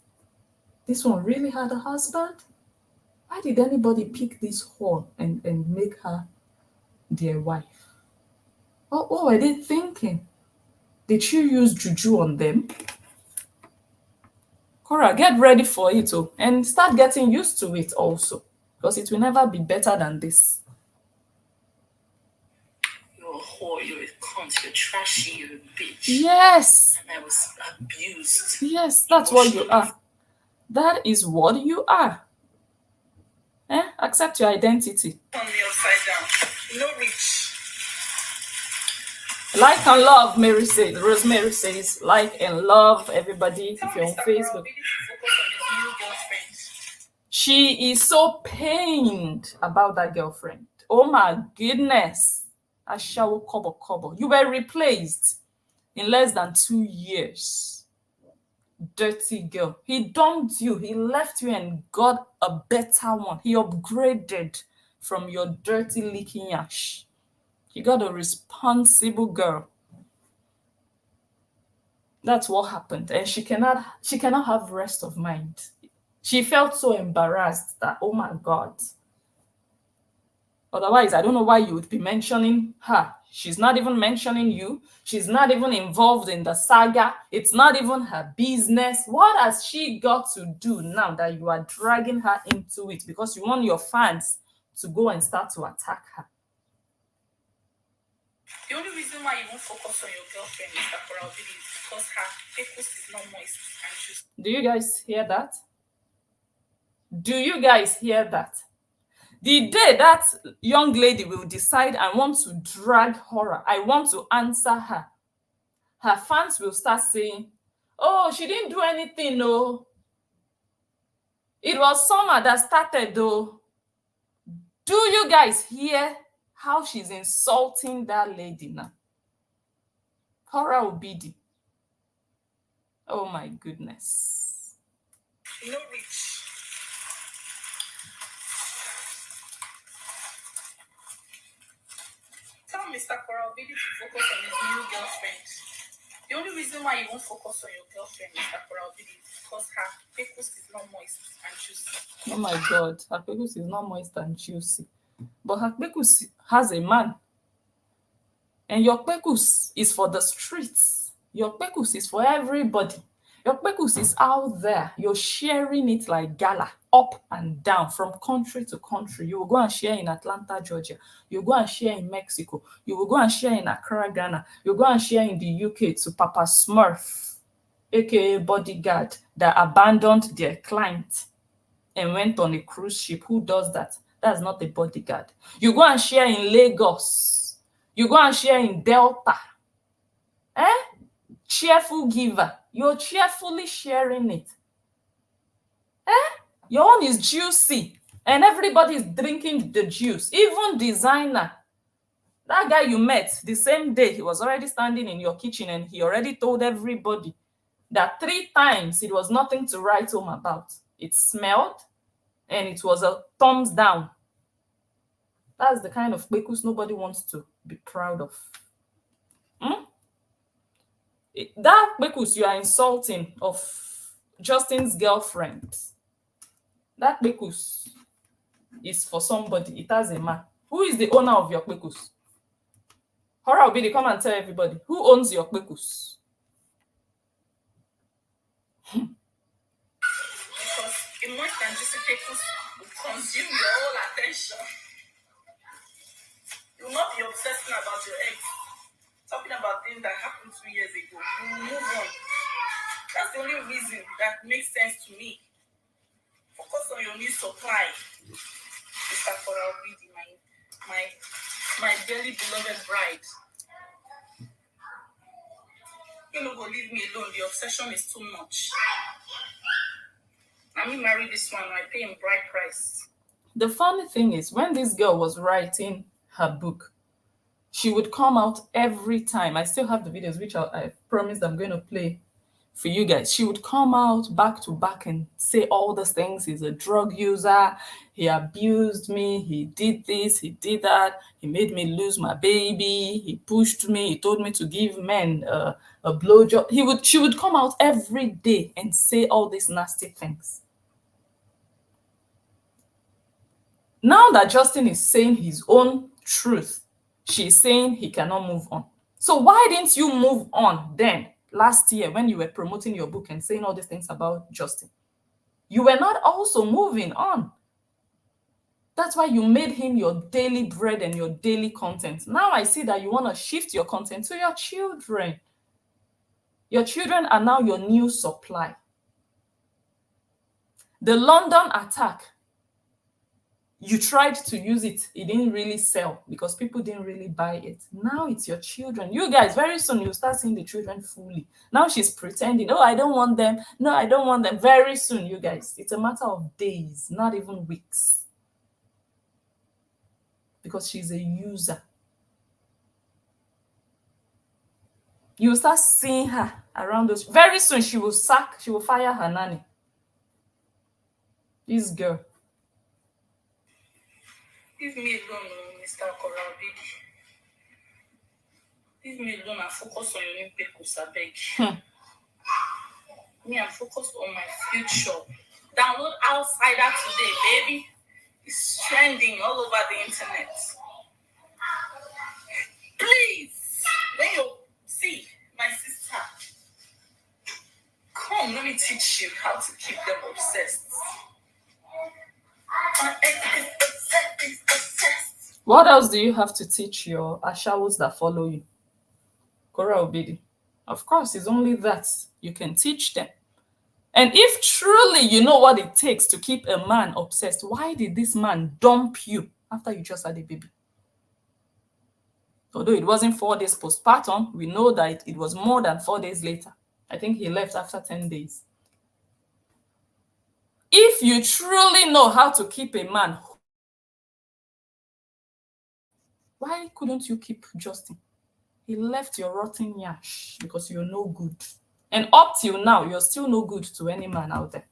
this one really had a husband? Why did anybody pick this whore and make her their wife? What were they thinking? Did you use juju on them? Kora, get ready for it and start getting used to it also, because it will never be better than this. You're a whore, you're a cunt, you're trashy, you're a bitch. Yes. And I was abused. Yes, that's what you are. That is what you are. Accept your identity. Turn me upside down. No reach. Like and love, Mary says. Rosemary says, like and love everybody if you're on Facebook. She is so pained about that girlfriend. Oh my goodness. Ashawo kobo kobo. You were replaced in less than 2 years. Dirty girl. He dumped you. He left you and got a better one. He upgraded from your dirty leaking ash. He got a responsible girl. That's what happened. And she cannot have rest of mind. She felt so embarrassed that, oh my God. Otherwise, I don't know why you would be mentioning her. She's not even mentioning you. She's not even involved in the saga. It's not even her business. What has she got to do now that you are dragging her into it because you want your fans to go and start to attack her? The only reason why you won't focus on your girlfriend, Mr. Horra Obidi, is because her focus is not moist and she's. Do you guys hear that? Do you guys hear that? The day that young lady will decide, I want to drag Horra, I want to answer her, her fans will start saying, oh, she didn't do anything, no. It was Summer that started, though. Do you guys hear how she's insulting that lady now? Horra Obidi. Oh my goodness. No reach. Tell Mr. Horra Obidi to focus on his new girlfriend. The only reason why you won't focus on your girlfriend, Mr. Horra Obidi, is because her focus is not moist and juicy. Oh my God, her pekus is not moist and juicy. But her pekus has a man. And your pekus is for the streets. Your pekus is for everybody. Your pekus is out there. You're sharing it like gala, up and down, from country to country. You will go and share in Atlanta, Georgia. You will go and share in Mexico. You will go and share in Accra, Ghana. You will go and share in the UK to Papa Smurf, aka bodyguard, that abandoned their client and went on a cruise ship. Who does that? That's not a bodyguard. You go and share in Lagos. You go and share in Delta. Cheerful giver. You're cheerfully sharing it. Your own is juicy. And everybody is drinking the juice. Even designer. That guy you met the same day, he was already standing in your kitchen and he already told everybody that 3 times it was nothing to write home about. It smelled and it was a thumbs down. That's the kind of pekus nobody wants to be proud of. That pekus you are insulting of Justin's girlfriend, that pekus is for somebody. It has a man. Who is the owner of your pekus? Horra Obidi, come and tell everybody. Who owns your pekus? Because a moist and juicy pekus will consume your whole attention. You will not be obsessing about your ex, talking about things that happened 2 years ago. You will move on. That's the only reason that makes sense to me. Focus on your new supply, Mr. Horra Obidi, my dearly beloved bride. You know, go leave me alone. The obsession is too much. Let me marry this one. I pay him bride price. The funny thing is, when this girl was writing her book, she would come out every time. I still have the videos, which I promised I'm going to play for you guys. She would come out back to back and say all these things. He's a drug user. He abused me. He did this. He did that. He made me lose my baby. He pushed me. He told me to give men a blowjob. She would come out every day and say all these nasty things. Now that Justin is saying his own truth, she's saying he cannot move on. So why didn't you move on then last year when you were promoting your book and saying all these things about Justin? You were not also moving on. That's why you made him your daily bread and your daily content. Now I see that you want to shift your content to your children. Your children are now your new supply. The London attack, you tried to use it. It didn't really sell because people didn't really buy it. Now it's your children. You guys, very soon you'll start seeing the children fully. Now she's pretending, oh, I don't want them. No, I don't want them. Very soon, you guys. It's a matter of days, not even weeks. Because she's a user. You will start seeing her around those. Very soon she will fire her nanny. This girl. Leave me alone, Mr. Horra Obidi. Leave me alone and focus on your new pickles, I beg. Me, I'm focused on my future. Download Outsider today, baby. It's trending all over the internet. Please, when you see my sister, come, let me teach you how to keep them obsessed. My ex is obsessed. What else do you have to teach your ashawos that follow you? Kora Obidi. Of course, it's only that you can teach them. And if truly you know what it takes to keep a man obsessed, why did this man dump you after you just had a baby? Although it wasn't 4 days postpartum, we know that it was more than 4 days later. I think he left after 10 days. If you truly know how to keep a man, why couldn't you keep Justin? He left your rotten yash because you're no good. And up till now, you're still no good to any man out there.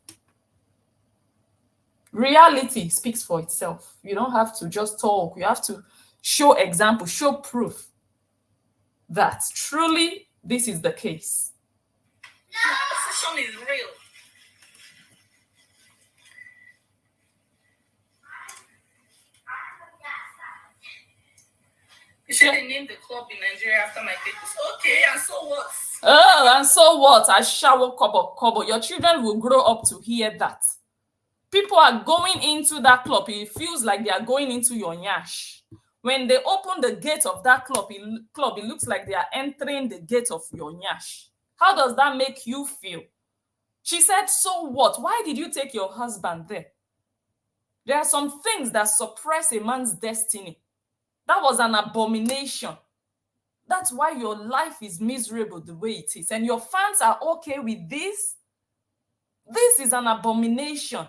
Reality speaks for itself. You don't have to just talk. You have to show example, show proof that truly this is the case. The obsession is real. You said they named the club in Nigeria after my pickles. Okay, and so what? Oh, and so what? I shower kobo. Your children will grow up to hear that. People are going into that club. It feels like they are going into your nyash. When they open the gate of that club, it looks like they are entering the gate of your nyash. How does that make you feel? She said, so what? Why did you take your husband there? There are some things that suppress a man's destiny. That was an abomination. That's why your life is miserable the way it is. And your fans are okay with this. This is an abomination.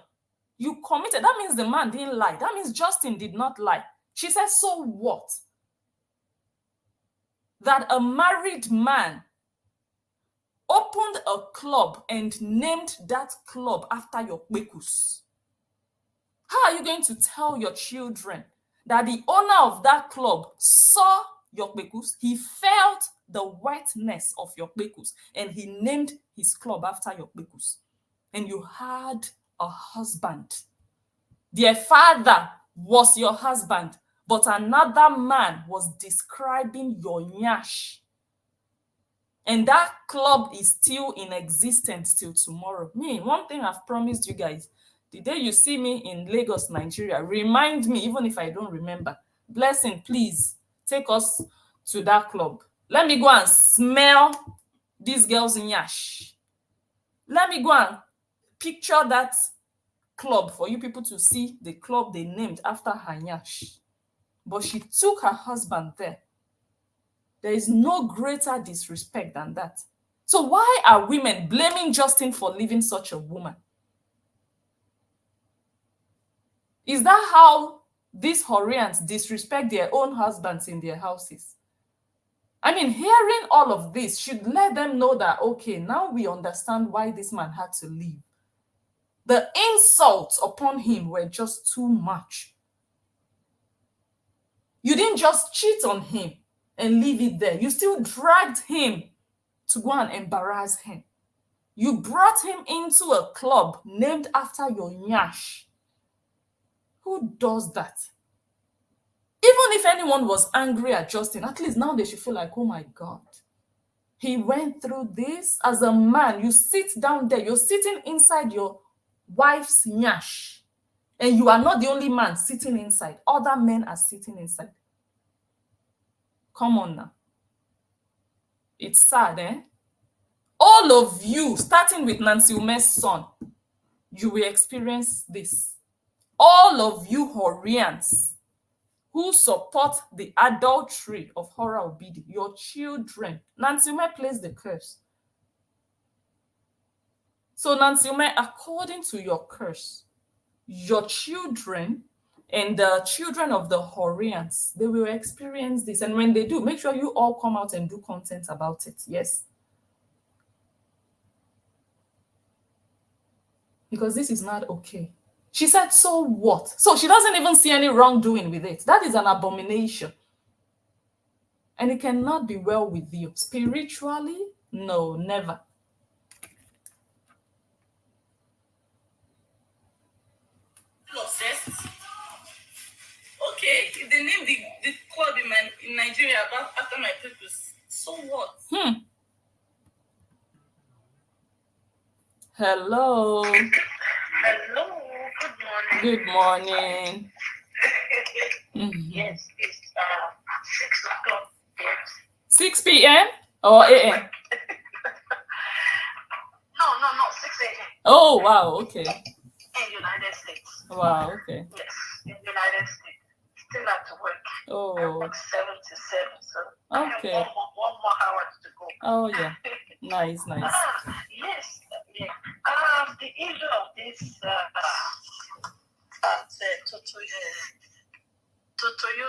You committed. That means the man didn't lie. That means Justin did not lie. She said, so what? That a married man opened a club and named that club after your kwekus. How are you going to tell your children that the owner of that club saw your kwekus, he felt the wetness of your kwekus, and he named his club after your kwekus, and you had a husband? Their father was your husband, but another man was describing your nyash. And that club is still in existence till tomorrow. Me, one thing I've promised you guys, the day you see me in Lagos, Nigeria, remind me, even if I don't remember. Blessing, please, take us to that club. Let me go and smell these girls in nyash. Let me go and picture that club for you people to see the club they named after her nyash. But she took her husband there. There is no greater disrespect than that. So why are women blaming Justin for leaving such a woman? Is that how these Horians disrespect their own husbands in their houses? I mean, hearing all of this should let them know that, okay, now we understand why this man had to leave. The insults upon him were just too much. You didn't just cheat on him and leave it there. You still dragged him to go and embarrass him. You brought him into a club named after your nyash. Who does that? Even if anyone was angry at Justin, at least now they should feel like, oh my God, he went through this. As a man, you sit down there, you're sitting inside your wife's nyash, and you are not the only man sitting inside. Other men are sitting inside. Come on now. It's sad, eh? All of you, starting with Nancy Ume's son, you will experience this. All of you Horians who support the adultery of Horra Obidi, your children. Nancy Ume plays the curse. So Nancy Ume, according to your curse, your children And the children of the Horians, they will experience this. And when they do, make sure you all come out and do content about it. Yes. Because this is not okay. She said, so what? So she doesn't even see any wrongdoing with it. That is an abomination. And it cannot be well with you. Spiritually, no, never. Obsessed. Okay, they named the club in Nigeria after my purpose. So what? Hello. Hello, Good good morning. morning. Yes, it's 6 o'clock. Yes. 6 p.m. or a.m.? No, 6 a.m. Oh, wow, okay. In United States. Wow, okay. Yes, in United States. Still have to work. Oh. I work 7 to 7, so okay. I have one more hour to go. Oh, yeah. Nice. Yes, yeah. The issue of this Totoyo,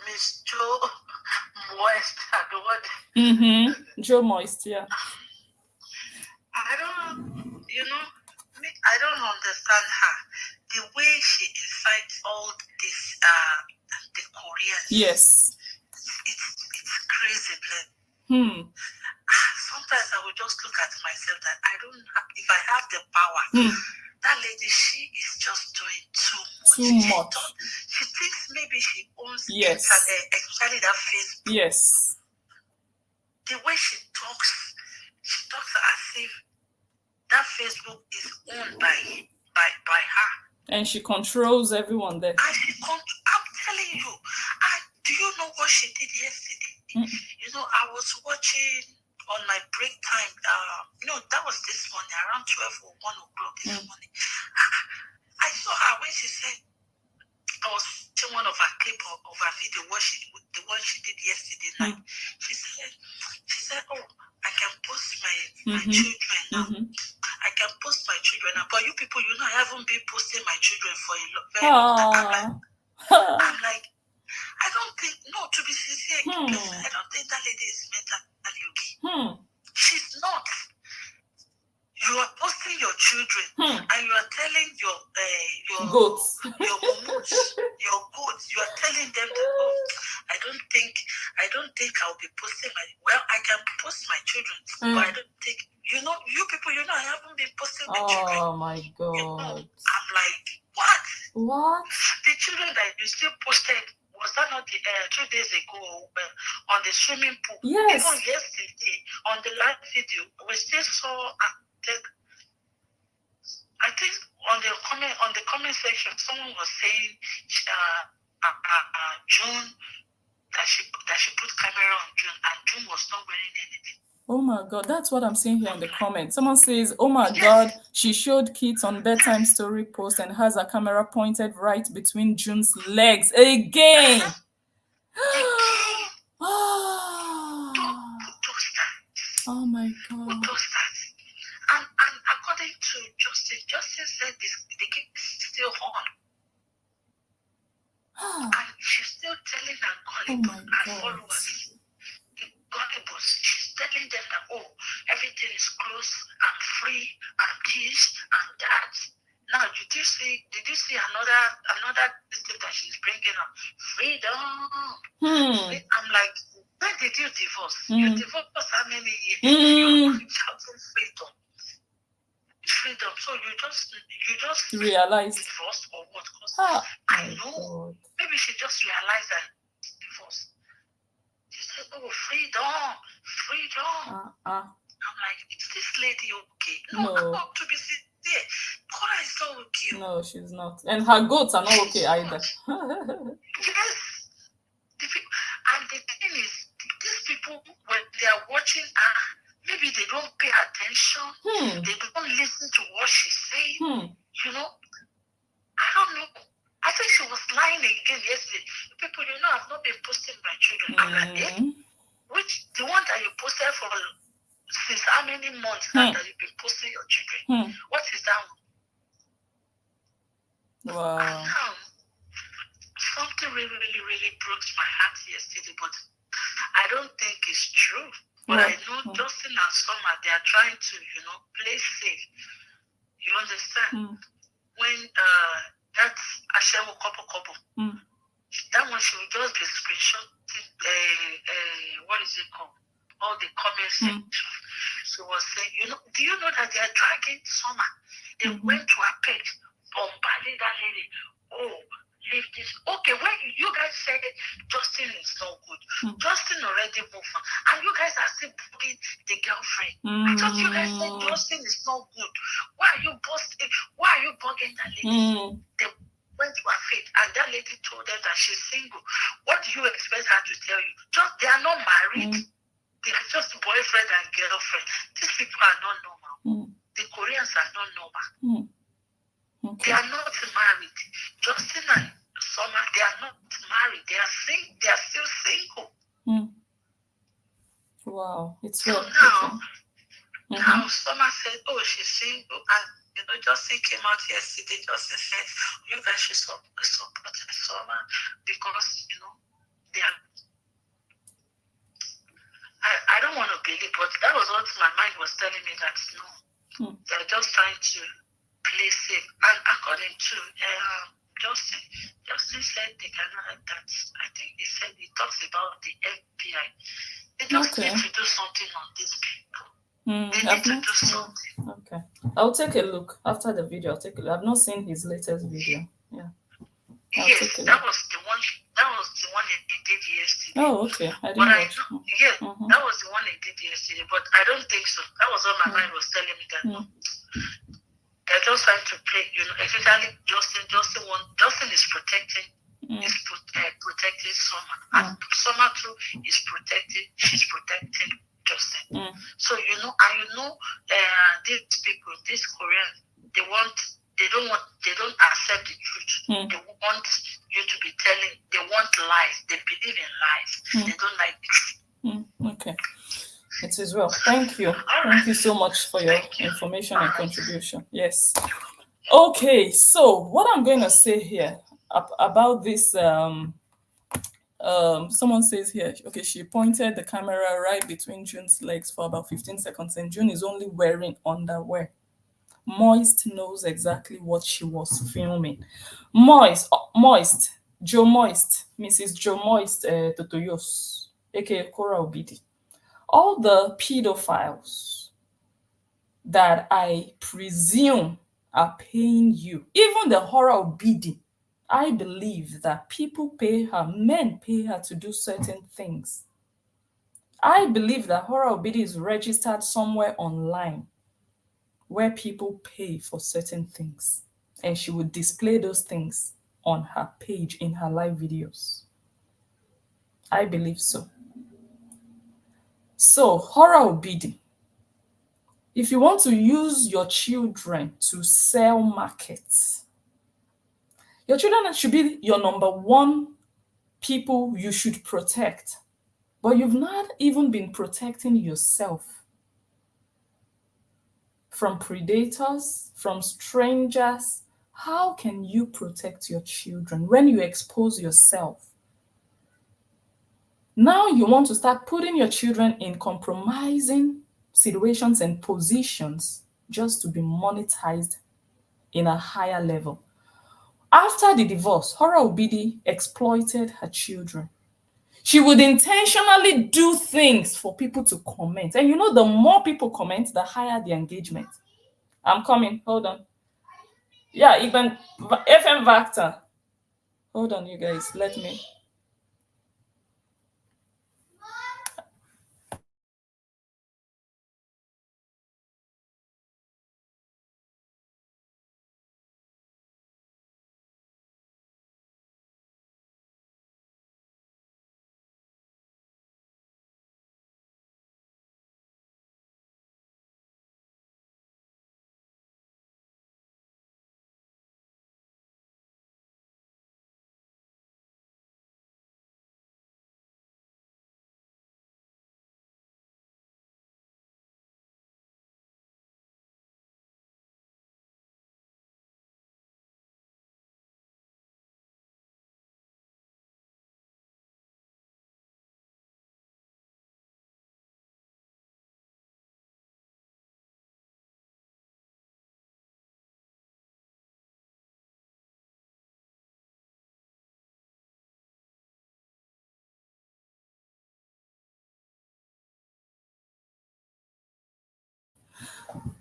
Miss JoeMoist, JoeMoist, yeah. I don't understand her. The way she incites all this, the Koreans. Yes. It's crazy. Sometimes I will just look at myself that if I have the power, that lady, she is just doing too much. She thinks maybe she owns it, especially that Facebook. Yes. The way she talks as if that Facebook is owned by her. And she controls everyone there. I'm telling you. Do you know what she did yesterday? I was watching on my break time. That was this morning, around 12 or 1 o'clock this morning. I saw her when she said, I was watching one of her clip of her video, the one she did yesterday night. She said, oh, I can post my children now. I can post my children now. But you people, I haven't been posting my children for a very long time. I'm like, I don't think, to be sincere, I don't think that lady is mentally okay. She's not. You are posting your children and you are telling your goats, your goats, you are telling them that, I don't think I'll be posting I can post my children, but I don't think, you people, I haven't been posting the children. Oh my God. I'm like, what? The children that you still posted, was that not 2 days ago on the swimming pool? Yes. Even yesterday on the live video, we still saw. I think on the comment section, someone was saying June that she put camera on June, and June was not wearing anything. Oh my God, that's what I'm seeing here in the comments. Someone says, oh my God, she showed kids on bedtime story post and has a camera pointed right between June's legs. Again! Oh my God. And according to Justice said the kid is still on. And she's still telling her followers, she's telling them that, everything is close and free and this and that. Now, did you see another thing that she's bringing up? Freedom. I'm like, when did you divorce? You divorced how many years? You're shouting freedom. Freedom. So you just realized divorced or what? Because I know. God. Maybe she just realized that divorce. She said, freedom. I'm like, is this lady okay? No. To be sincere, Kora is not okay. No, she's not. And her goats are not okay either. Yes. And the thing is, these people, when they are watching her, maybe they don't pay attention. They don't listen to what she's saying. I don't know. I think she was lying again yesterday. People, I've not been posting my children. I'm like, which the one that you posted for since how many months now that you've been posting your children? What is that one? Wow. now, something really, really, really broke my heart yesterday, but I don't think it's true. But I know Justin and Summer, they are trying to, play safe. You understand? When that's Ashewo Kobo, that one she will just be screenshotting, what is it called? All the comment section. She was saying, do you know that they are dragging Summer? They went to her page, bombarded that lady. Oh, leave this. Okay, when you guys said Justin is no good, Justin already moved on, and you guys are still bugging the girlfriend. I thought you guys said Justin is no good. Why are you bugging that lady? They went to her feet, and that lady told them that she's single. What do you expect her to tell you? Just they are not married. They are just boyfriend and girlfriend. These people are not normal. The Koreans are not normal. Okay. They are not married. Justin and Summer, they are not married. They are still single. Wow, it's so now Summer said, "Oh, she's single," and Justin came out yesterday. Justin said, "You guys should support Summer because they are." I don't want to believe, but that was what my mind was telling me that they're just trying to play safe. And according to Justin said they cannot have that. I think he talks about the FBI. They just need to do something on these people. They need to do something. Okay. I'll take a look after the video. I've not seen his latest video. Yeah. Yes, that was the one. That was the one he did yesterday. Oh, okay. I didn't watch. That was the one he did yesterday. But I don't think so. That was what my mind was telling me that they're just trying to play. Especially Justin is protecting. Is protecting Summer, and Summer too is protecting. She's protecting Justin. So these people, these Koreans, they don't accept the truth. They want you to be telling. They want lies. They believe in lies. They don't like the truth. Okay. It is well. Thank you. Thank you so much for your information and contribution. Yes. Okay. So what I'm going to say here about this, someone says here, okay, she pointed the camera right between June's legs for about 15 seconds, and June is only wearing underwear. Moist knows exactly what she was filming. Moist, JoeMoist, Mrs. JoeMoist, Totoyos, aka Horra Obidi. All the pedophiles that I presume are paying you, even the Horra Obidi, I believe that people pay her, men pay her to do certain things. I believe that Horra Obidi is registered somewhere online where people pay for certain things, and she would display those things on her page in her live videos. I believe so. So, Horra Obidi, if you want to use your children to sell markets, your children should be your number one people you should protect. But you've not even been protecting yourself from predators, from strangers. How can you protect your children when you expose yourself? Now you want to start putting your children in compromising situations and positions just to be monetized in a higher level. After the divorce, Horra Obidi exploited her children. She would intentionally do things for people to comment. And the more people comment, the higher the engagement. I'm coming. Hold on. Yeah, even FM Vactor. Hold on, you guys. Let me.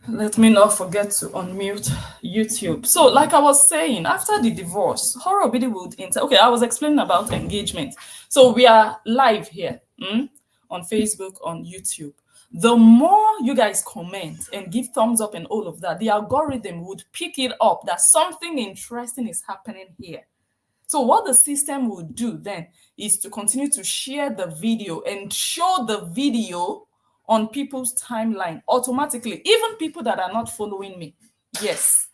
Let me not forget to unmute YouTube. So, like I was saying, after the divorce, Horra Obidi would okay, I was explaining about engagement. So we are live here on Facebook, on YouTube. The more you guys comment and give thumbs up and all of that, the algorithm would pick it up that something interesting is happening here. So what the system will do then is to continue to share the video and show the video on people's timeline automatically, even people that are not following me. Yes.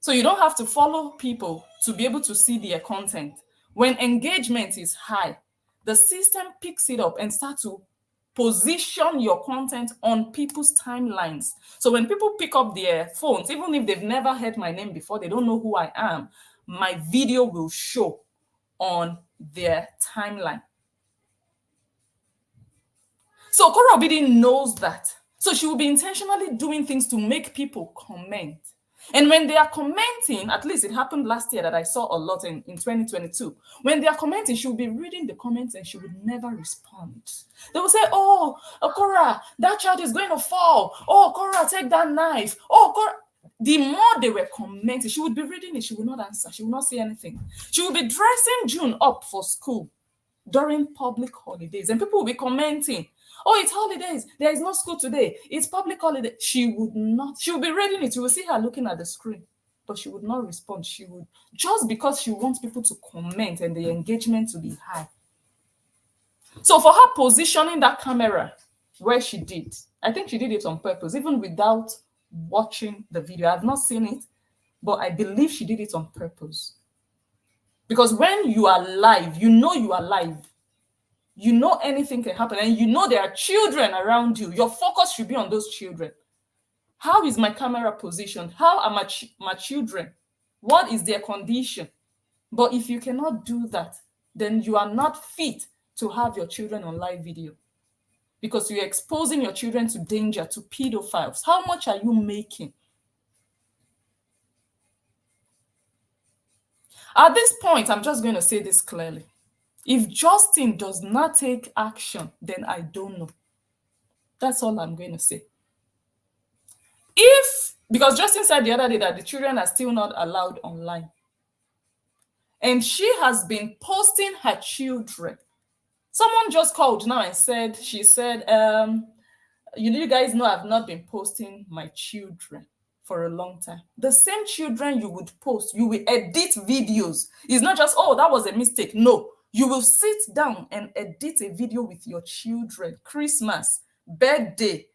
So you don't have to follow people to be able to see their content. When engagement is high, the system picks it up and starts to position your content on people's timelines. So when people pick up their phones, even if they've never heard my name before, they don't know who I am, my video will show on their timeline. So Kora Obidi knows that. So she will be intentionally doing things to make people comment. And when they are commenting, at least it happened last year that I saw a lot in 2022. When they are commenting, she will be reading the comments and she would never respond. They will say, oh, Kora, that child is going to fall. Oh, Kora, take that knife. Oh, Kora. The more they were commenting, she would be reading it. She would not answer. She would not say anything. She would be dressing June up for school during public holidays. And people will be commenting, oh, it's holidays. There is no school today. It's public holiday. She would not. She would be reading it. You will see her looking at the screen, but she would not respond. She would, just because she wants people to comment and the engagement to be high. So for her positioning that camera where she did, I think she did it on purpose, even without watching the video. I've not seen it, but I believe she did it on purpose. Because when you are live, you are live. You know anything can happen, and you know there are children around you. Your focus should be on those children. How is my camera positioned? How are my children? What is their condition? But if you cannot do that, then you are not fit to have your children on live video, because you're exposing your children to danger, to pedophiles. How much are you making? At this point, I'm just going to say this clearly. If Justin does not take action, then I don't know. That's all I'm going to say. Because Justin said the other day that the children are still not allowed online. And she has been posting her children. Someone just called now and said, you guys know I've not been posting my children for a long time. The same children you would post, you will edit videos. It's not just, oh, that was a mistake. No, you will sit down and edit a video with your children. Christmas, birthday,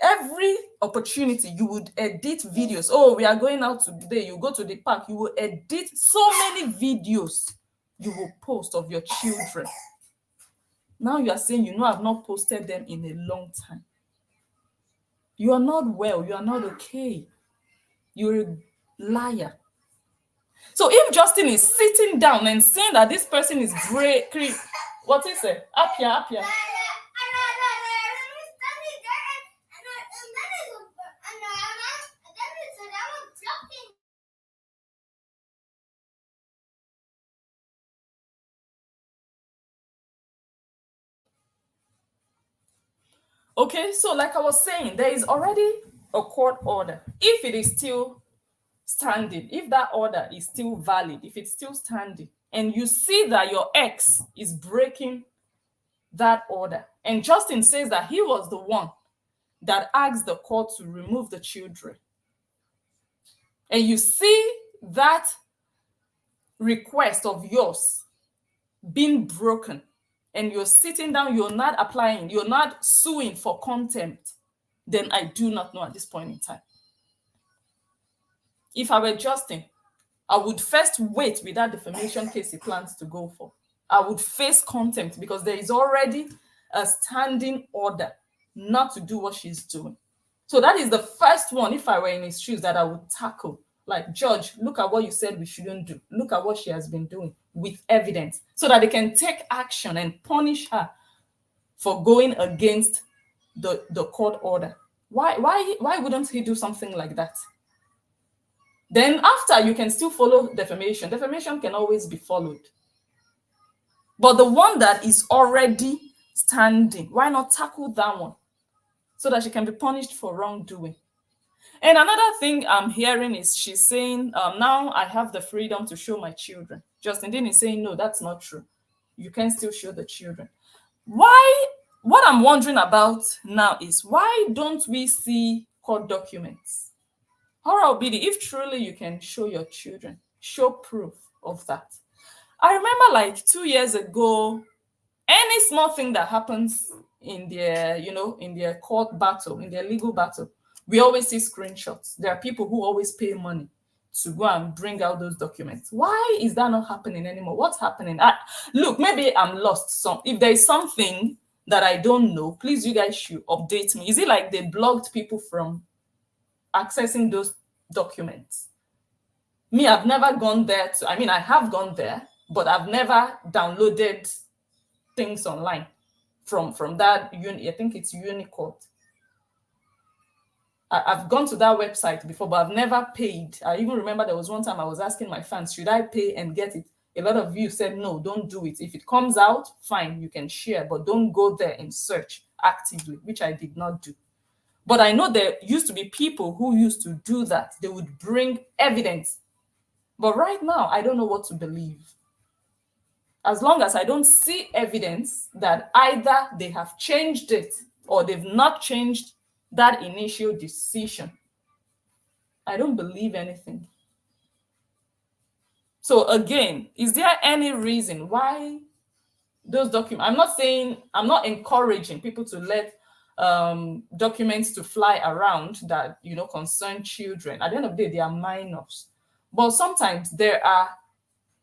every opportunity, you would edit videos. Oh, we are going out today. You go to the park, you will edit so many videos you will post of your children. Now you are saying, I've not posted them in a long time. You are not well. You are not okay. You're a liar. So if Justin is sitting down and saying that this person is breaking, what is it? Apia. Okay, so like I was saying, there is already a court order. If it is still standing, if that order is still valid, if it's still standing, and you see that your ex is breaking that order, and Justin says that he was the one that asked the court to remove the children, and you see that request of yours being broken, and you're sitting down, you're not applying, you're not suing for contempt, then I do not know at this point in time. If I were Justin, I would first wait with that defamation case he plans to go for. I would face contempt because there is already a standing order not to do what she's doing. So that is the first one, if I were in his shoes, that I would tackle. Like, Judge, look at what you said we shouldn't do. Look at what she has been doing with evidence, so that they can take action and punish her for going against the court order. Why wouldn't he do something like that? Then after, you can still follow defamation. Defamation can always be followed. But the one that is already standing, why not tackle that one so that she can be punished for wrongdoing? And another thing I'm hearing is she's saying, now I have the freedom to show my children. Justin Dean is saying, no, that's not true. You can still show the children. Why? What I'm wondering about now is, why don't we see court documents? Horra Obidi, if truly you can show your children, show proof of that. I remember like 2 years ago, any small thing that happens in their, in their court battle, in their legal battle, we always see screenshots. There are people who always pay money to go and bring out those documents. Why is that not happening anymore? What's happening? Look, maybe I'm lost. So if there is something that I don't know, please, you guys should update me. Is it like they blocked people from accessing those documents? Me, I've never gone there I have gone there, but I've never downloaded things online from that I think it's Unicode. I've gone to that website before, but I've never paid. I even remember there was one time I was asking my fans, should I pay and get it? A lot of you said, no, don't do it. If it comes out, fine, you can share, but don't go there and search actively, which I did not do. But I know there used to be people who used to do that. They would bring evidence. But right now, I don't know what to believe. As long as I don't see evidence that either they have changed it or they've not changed that initial decision, I don't believe anything. So again, is there any reason why those documents? I'm not encouraging people to let documents to fly around that concern children. At the end of the day, they are minors. But sometimes there are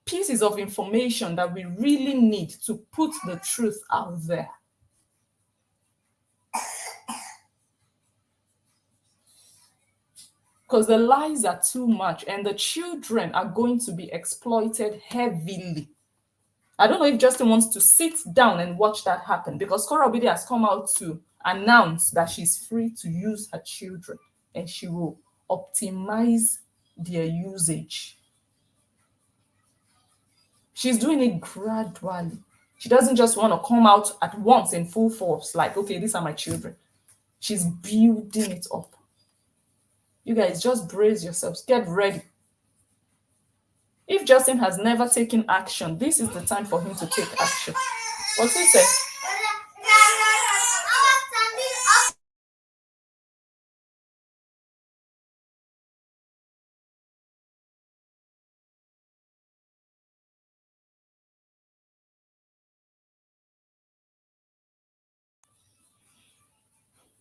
pieces of information that we really need to put the truth out there. Because the lies are too much and the children are going to be exploited heavily. I don't know if Justin wants to sit down and watch that happen, because Horra Obidi has come out to announce that she's free to use her children and she will optimize their usage. She's doing it gradually. She doesn't just want to come out at once in full force, like, okay, these are my children. She's building it up. You guys, just brace yourselves. Get ready. If Justin has never taken action, this is the time for him to take action. What's he say?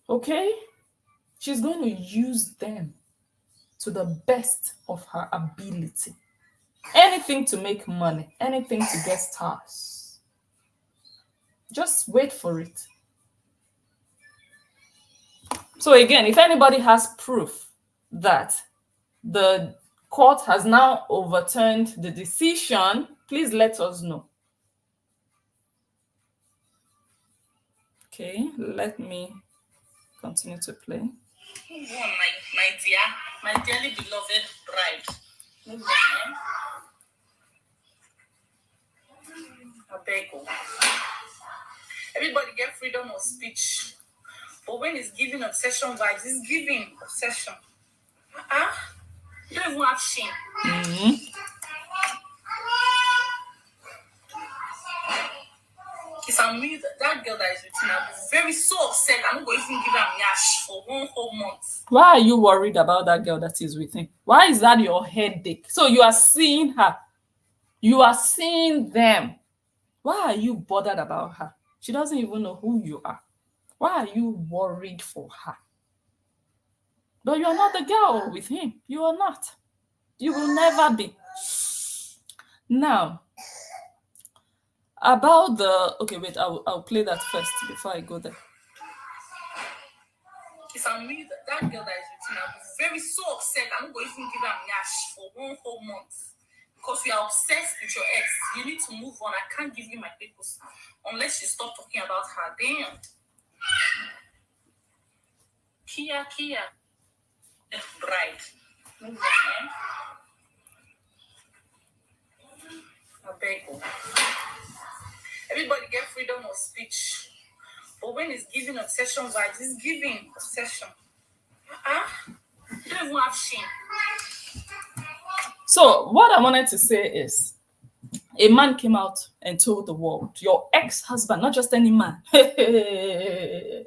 Okay? She's going to use them to the best of her ability. Anything to make money, anything to get stars. Just wait for it. So again, if anybody has proof that the court has now overturned the decision, please let us know. Okay, let me continue to play. Move on, my dear, my dearly beloved bride. Move on, I beg you. Everybody get freedom of speech. But when it's giving obsession vibes, it's giving obsession. You don't even have shame. Mm-hmm. Kiss and me, that girl that is with me, I'll be very so upset. I'm not going to even give her yash for 1 whole month. Why are you worried about that girl that is with him? Why is that your headache? So you are seeing her. You are seeing them. Why are you bothered about her? She doesn't even know who you are. Why are you worried for her? But you are not the girl with him. You are not. You will never be. Now, about the... Okay, wait, I'll play that first before I go there. Kiss and me, that girl that is with me, I'll be very so upset. I'm not going to even give her yash for 1 whole month. Because we are obsessed with your ex. You need to move on. I can't give you my papers unless you stop talking about her. Damn. Kia. Bride. Move on, I beg you. Everybody get freedom of speech. But when it's giving obsession vibes, it's giving obsession. You don't don't even have shame. So what I wanted to say is, a man came out and told the world, your ex-husband, not just any man, the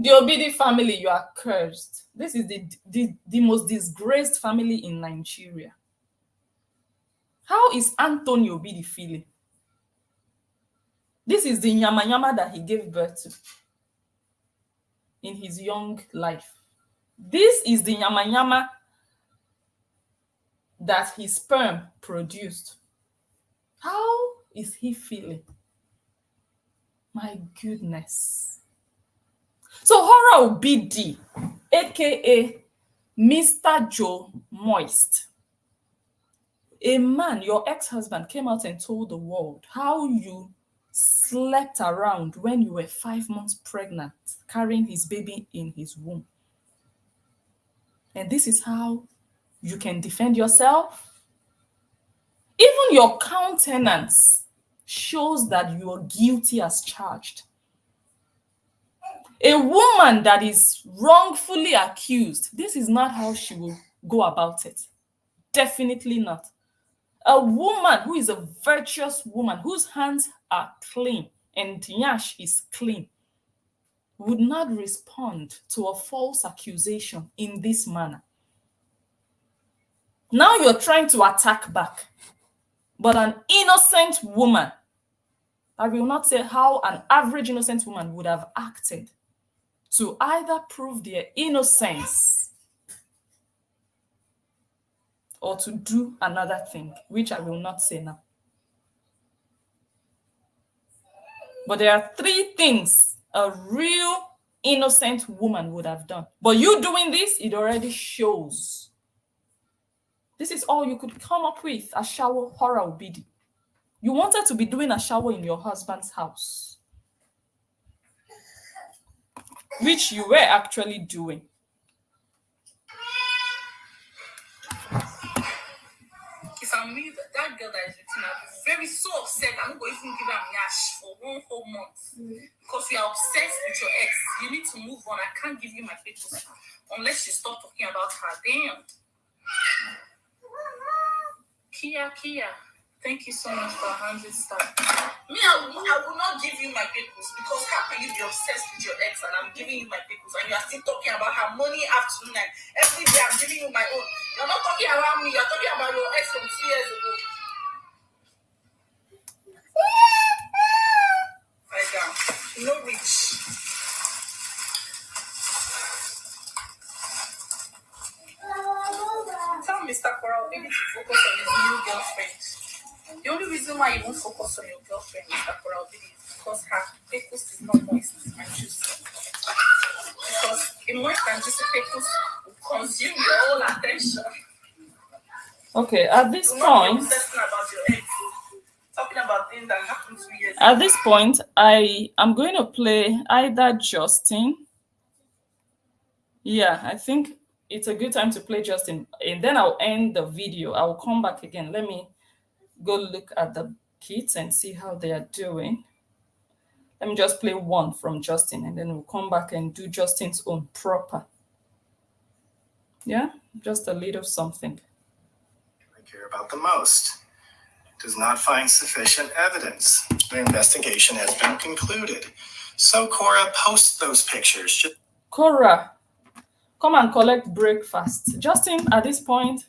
Obidi family, you are cursed. This is the most disgraced family in Nigeria. How is Anthony Obidi feeling? This is the nyama nyama that he gave birth to in his young life. This is the nyama nyama that his sperm produced. How is he feeling? My goodness. So Horra Obidi, aka Mr. JoeMoist, a man, your ex-husband, came out and told the world how you slept around when you were 5 months pregnant, carrying his baby in his womb. And this is how you can defend yourself? Even your countenance shows that you are guilty as charged. A woman that is wrongfully accused, this is not how she will go about it. Definitely not. A woman who is a virtuous woman, whose hands are clean and nyash is clean, would not respond to a false accusation in this manner. Now you're trying to attack back. But an innocent woman, I will not say how an average innocent woman would have acted to either prove their innocence or to do another thing, which I will not say now. But there are 3 things a real innocent woman would have done. But you doing this, it already shows. This is all you could come up with, a shower Horra Obidi. You wanted to be doing a shower in your husband's house, which you were actually doing. If I'm with that girl that is with me, I'll be very so upset. I'm not going to even give her nyash for 1 whole month. Because we are obsessed with your ex. You need to move on. I can't give you my papers unless you stop talking about her. Damn. Kia. Thank you so much for 100 stars. Me, I will not give you my papers because how can you be obsessed with your ex and I'm giving you my papers and you are still talking about her morning, afternoon, night. Every day I'm giving you my own. You're not talking about me. You're talking about your ex from 2 years ago. Right down. No reach. Tell Mr. Kora Obidi to focus on his new girlfriend. The only reason why you won't focus on your girlfriend, Mr. Horra Obidi, is because her pecus is not moist and juicy. Because a moist and juicy pecus will consume your whole attention. Okay, at this You're point, not obsessing about your ex. Talking about things that happened 2 years ago. at this point, I am going to play either Justin. Yeah, I think it's a good time to play Justin. And then I'll end the video. I'll come back again. Let me go look at the kids and see how they are doing. Let me just play one from Justin and then we'll come back and do Justin's own proper. Yeah, just a little something. I care about the most. Does not find sufficient evidence. The investigation has been concluded. So Kora, post those pictures. Kora, come and collect breakfast. Justin, at this point,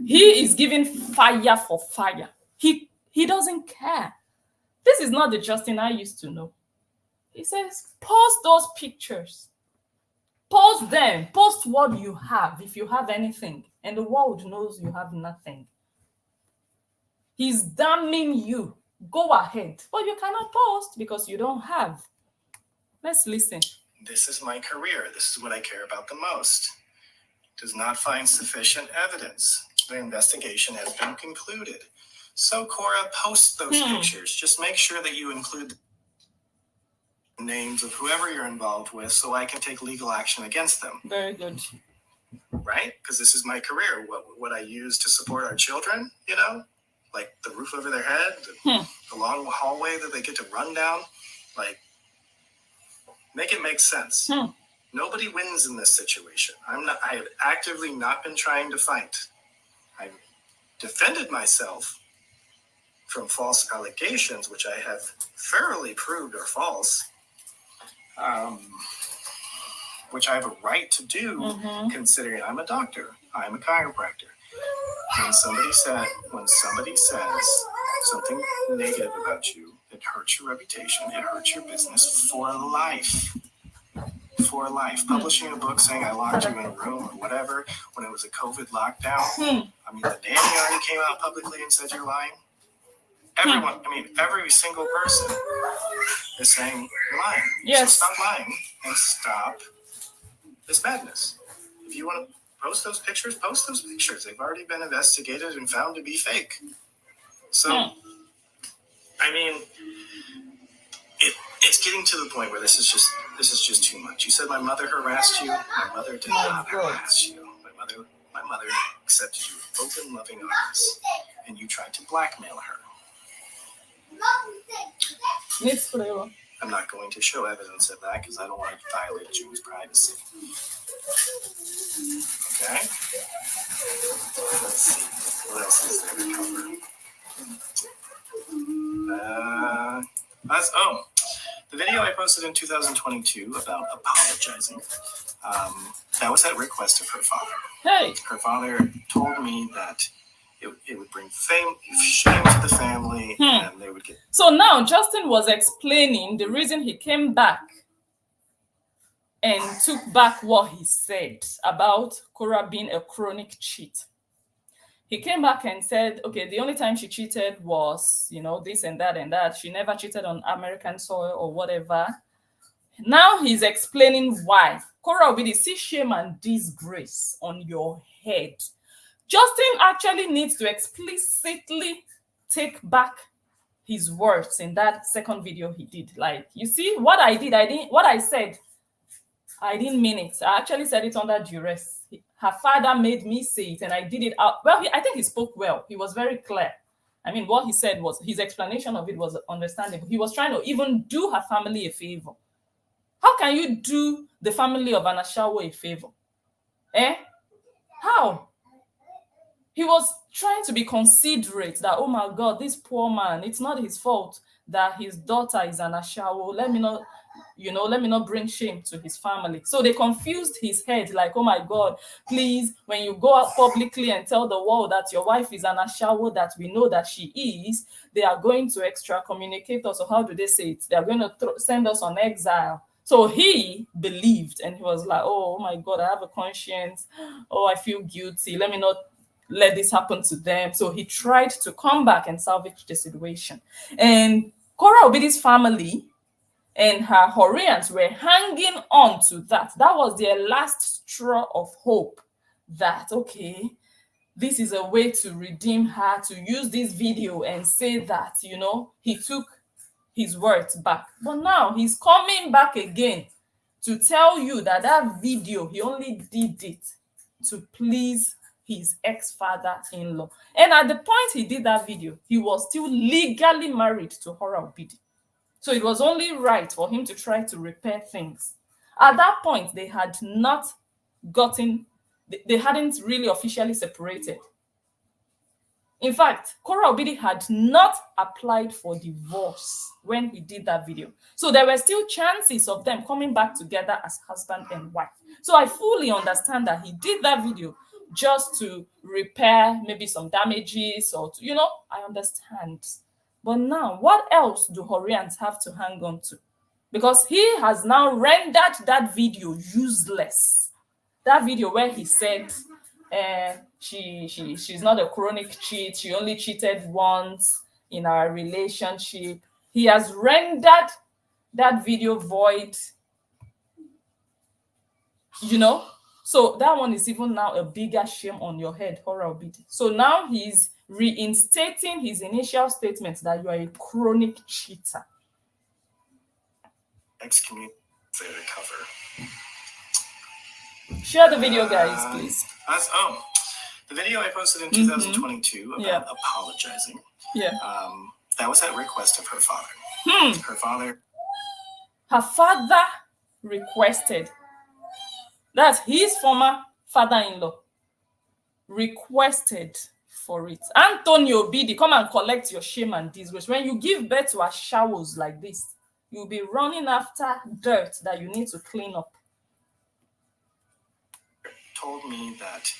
he is giving fire for fire. He doesn't care. This is not the Justin I used to know. He says, post those pictures. Post them. Post what you have, if you have anything. And the world knows you have nothing. He's damning you. Go ahead. But you cannot post because you don't have. Let's listen. This is my career. This is what I care about the most. Does not find sufficient evidence. The investigation has been concluded. So Kora, post those pictures. Just make sure that you include the names of whoever you're involved with so I can take legal action against them. Very good. Right? Because this is my career. What I use to support our children, you know? Like the roof over their head, the long hallway that they get to run down. Like, make it make sense. Nobody wins in this situation. I have actively not been trying to fight. I've defended myself from false allegations, which I have thoroughly proved are false, which I have a right to do, considering I'm a doctor, I'm a chiropractor. When somebody says something negative about you, it hurts your reputation, it hurts your business for life. For life. Publishing a book saying I locked you in a room or whatever when it was a COVID lockdown. I mean, the nanny already came out publicly and said you're lying. Everyone, I mean, every single person is saying you're lying. Yes. So stop lying and stop this madness. If you want to post those pictures, post those pictures. They've already been investigated and found to be fake. So, I mean, it's getting to the point where this is just too much. You said my mother harassed you. My mother did not harass you. My mother accepted you with open, loving arms, and you tried to blackmail her. I'm not going to show evidence of that because I don't want to violate June's privacy. Okay? Let's see. What else is there to cover? The video I posted in 2022 about apologizing. That was at request of her father. Hey. Her father told me that it would bring shame to the family, and they would get. So now Justin was explaining the reason he came back and took back what he said about Kora being a chronic cheat. He came back and said, okay, the only time she cheated was, this and that and that. She never cheated on American soil or whatever. Now he's explaining why. Horra Obidi, see shame and disgrace on your head. Justin actually needs to explicitly take back his words in that second video he did. Like, you see, what I said, I didn't mean it. I actually said it under duress. Her father made me say it, and I did it out. Well, I think he spoke well. He was very clear. I mean, what he said was, his explanation of it was understandable. He was trying to even do her family a favor. How can you do the family of an Ashawo a favor? How? He was trying to be considerate that, oh my God, this poor man, it's not his fault that his daughter is an Ashawo. Let me not bring shame to his family. So they confused his head like, oh my God, please, when you go out publicly and tell the world that your wife is an Ashawo, that we know that she is, they are going to excommunicate us. Or how do they say it? They are going to send us on exile. So he believed, and he was like, oh my God, I have a conscience. Oh, I feel guilty. Let me not let this happen to them. So he tried to come back and salvage the situation. And Horra Obidi's family and her Horians were hanging on to that. That was their last straw of hope that, okay, this is a way to redeem her, to use this video and say that, he took his words back. But now he's coming back again to tell you that video, he only did it to please his ex-father-in-law. And at the point he did that video, he was still legally married to Horra Obidi. So it was only right for him to try to repair things. At that point, they had not they hadn't really officially separated. In fact, Horra Obidi had not applied for divorce when he did that video. So there were still chances of them coming back together as husband and wife. So I fully understand that he did that video just to repair maybe some damages or I understand. But now, what else do Horians have to hang on to? Because he has now rendered that video useless. That video where he said she's not a chronic cheat, she only cheated once in our relationship. He has rendered that video void. So that one is even now a bigger shame on your head, Horra Obidi. So now he's reinstating his initial statement that you are a chronic cheater. Excommunicate to recover. Share the video, guys, please. The video I posted in 2022 about apologizing. Yeah. That was at request of her father. Her father requested That's his former father-in-law requested for it. Antonio Obidi, come and collect your shame and disgrace. When you give birth to a showers like this, you'll be running after dirt that you need to clean up. Told me that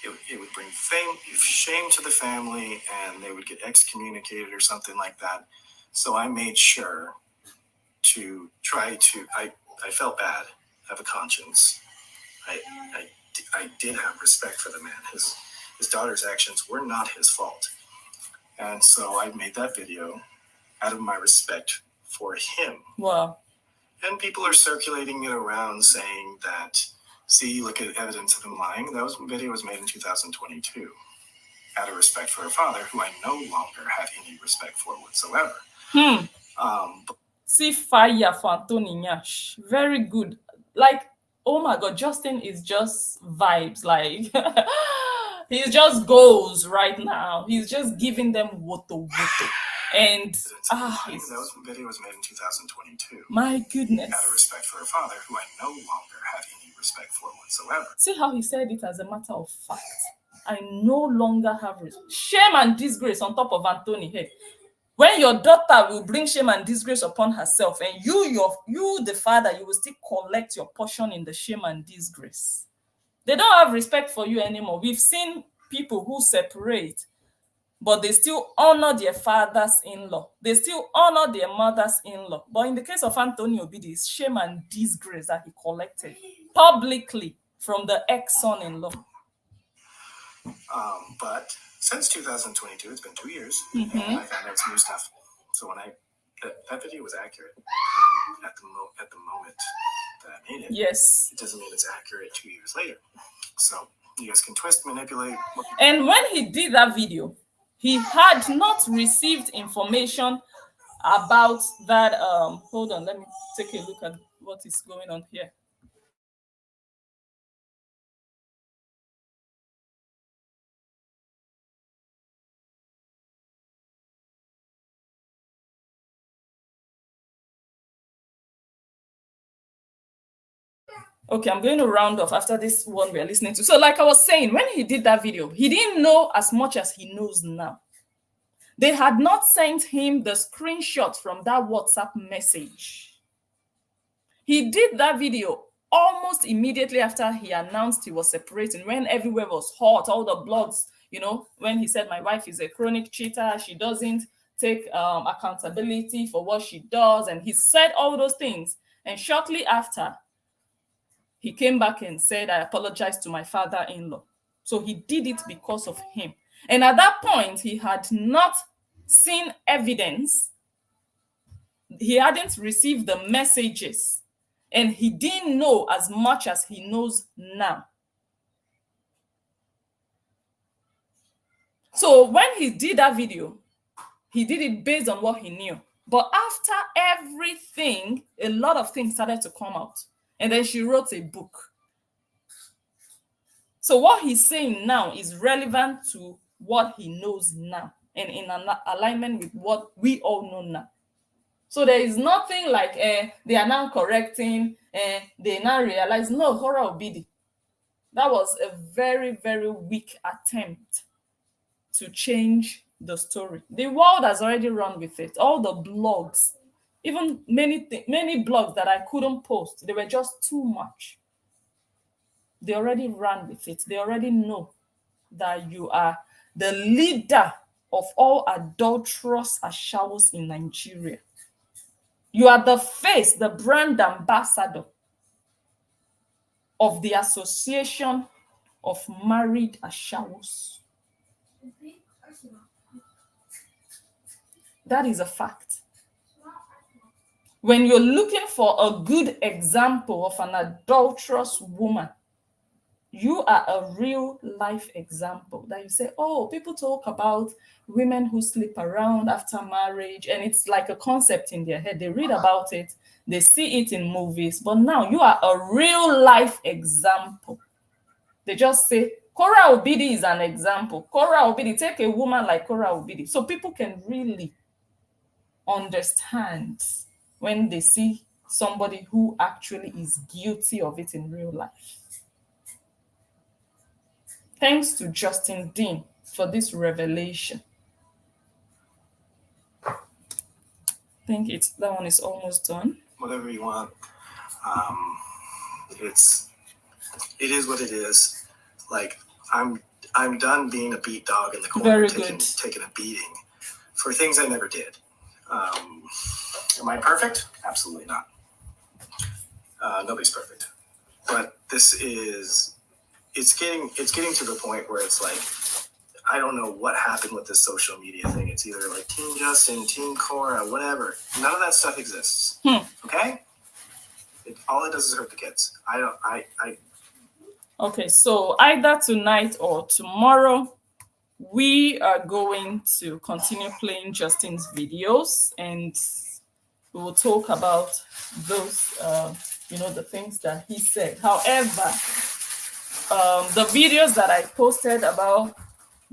it would bring shame to the family and they would get excommunicated or something like that. So I made sure to try to, I felt bad, have a conscience. I did have respect for the man. His daughter's actions were not his fault. And so I made that video out of my respect for him. Wow. And people are circulating it around saying that, see, look at evidence of him lying. That video was made in 2022. Out of respect for her father, who I no longer have any respect for whatsoever. See fire for Anthony Nyash. Very good. Like, oh my God, Justin is just vibes. Like, he just goes right now. He's just giving them woto. And that video was made in 2022. My goodness. Out of respect for her father, who I no longer have any respect for whatsoever. See how he said it as a matter of fact. I no longer have shame and disgrace on top of Anthony. Hey, when your daughter will bring shame and disgrace upon herself, and you, the father, you will still collect your portion in the shame and disgrace. They don't have respect for you anymore. We've seen people who separate, but they still honor their fathers-in-law. They still honor their mothers-in-law. But in the case of Anthony Obidi, it's shame and disgrace that he collected publicly from the ex-son-in-law. But since 2022, it's been 2 years, and I found out some new stuff. So when that video was accurate at the moment that I made it, yes, it doesn't mean it's accurate 2 years later. So you guys can twist, manipulate. And when he did that video, he had not received information about that. Hold on, let me take a look at what is going on here. Okay, I'm going to round off after this one we're listening to. So like I was saying, when he did that video, he didn't know as much as he knows now. They had not sent him the screenshot from that WhatsApp message. He did that video almost immediately after he announced he was separating, when everywhere was hot, all the blogs, when he said, my wife is a chronic cheater, she doesn't take accountability for what she does. And he said all those things. And shortly after, he came back and said, I apologize to my father-in-law. So he did it because of him. And at that point, he had not seen evidence. He hadn't received the messages. And he didn't know as much as he knows now. So when he did that video, he did it based on what he knew. But after everything, a lot of things started to come out. And then she wrote a book. So what he's saying now is relevant to what he knows now and in alignment with what we all know now. So there is nothing like they are now correcting, they now realize, no, Horra Obidi. That was a very, very weak attempt to change the story. The world has already run with it. All the blogs, even many blogs that I couldn't post, they were just too much. They already ran with it. They already know that you are the leader of all adulterous ashawos in Nigeria. You are the face, the brand ambassador of the Association of Married Ashawos. That is a fact. When you're looking for a good example of an adulterous woman, you are a real life example that you say, oh, people talk about women who sleep around after marriage, and it's like a concept in their head. They read about it, they see it in movies, but now you are a real life example. They just say, Kora Obidi is an example. Kora Obidi, take a woman like Kora Obidi. So people can really understand when they see somebody who actually is guilty of it in real life. Thanks to Justin Dean for this revelation. I think that one is almost done. Whatever you want. It is what it is. Like, I'm done being a beat dog in the corner, taking a beating for things I never did. Am I perfect? Absolutely not. Nobody's perfect. But it's getting to the point where it's like, I don't know what happened with this social media thing. It's either like Team Justin, Team Kora, whatever. None of that stuff exists. Okay? All it does is hurt the kids. Okay, so either tonight or tomorrow, we are going to continue playing Justin's videos, and we will talk about those, the things that he said. However, the videos that I posted about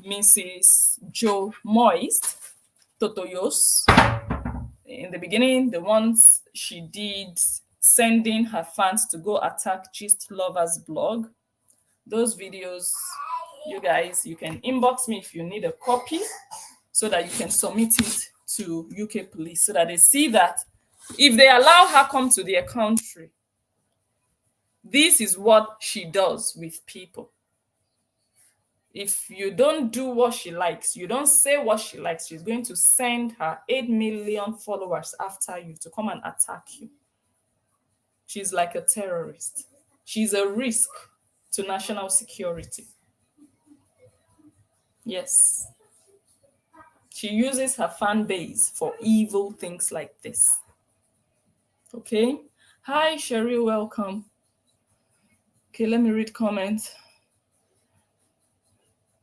Mrs. JoeMoist, Totoyos, in the beginning, the ones she did sending her fans to go attack Gist Lovers blog, those videos, you guys, you can inbox me if you need a copy so that you can submit it to UK police so that they see that if they allow her come to their country, this is what she does with people. If you don't do what she likes, you don't say what she likes, she's going to send her 8 million followers after you to come and attack you. She's like a terrorist. She's a risk to national security. Yes. She uses her fan base for evil things like this. Okay. Hi, Sherry, welcome. Okay, let me read comments.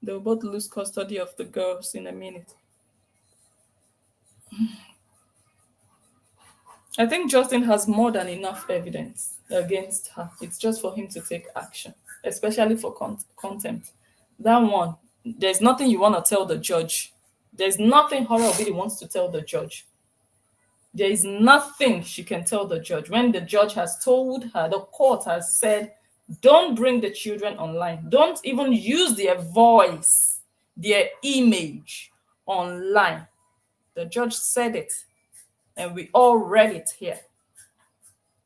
They'll both lose custody of the girls in a minute. I think Justin has more than enough evidence against her. It's just for him to take action, especially for contempt. That one, there's nothing you want to tell the judge. There's nothing Horra Obidi wants to tell the judge. There is nothing she can tell the judge. When the judge has told her, the court has said, don't bring the children online. Don't even use their voice, their image online. The judge said it, and we all read it here.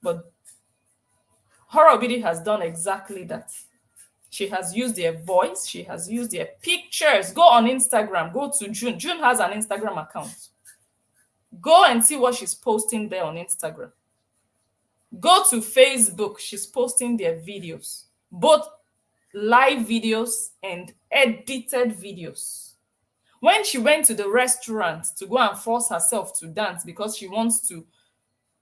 But Horra Obidi has done exactly that. She has used their voice. She has used their pictures. Go on Instagram. Go to June. June has an Instagram account. Go and see what she's posting there on Instagram. Go to Facebook. She's posting their videos, both live videos and edited videos. When she went to the restaurant to go and force herself to dance because she wants to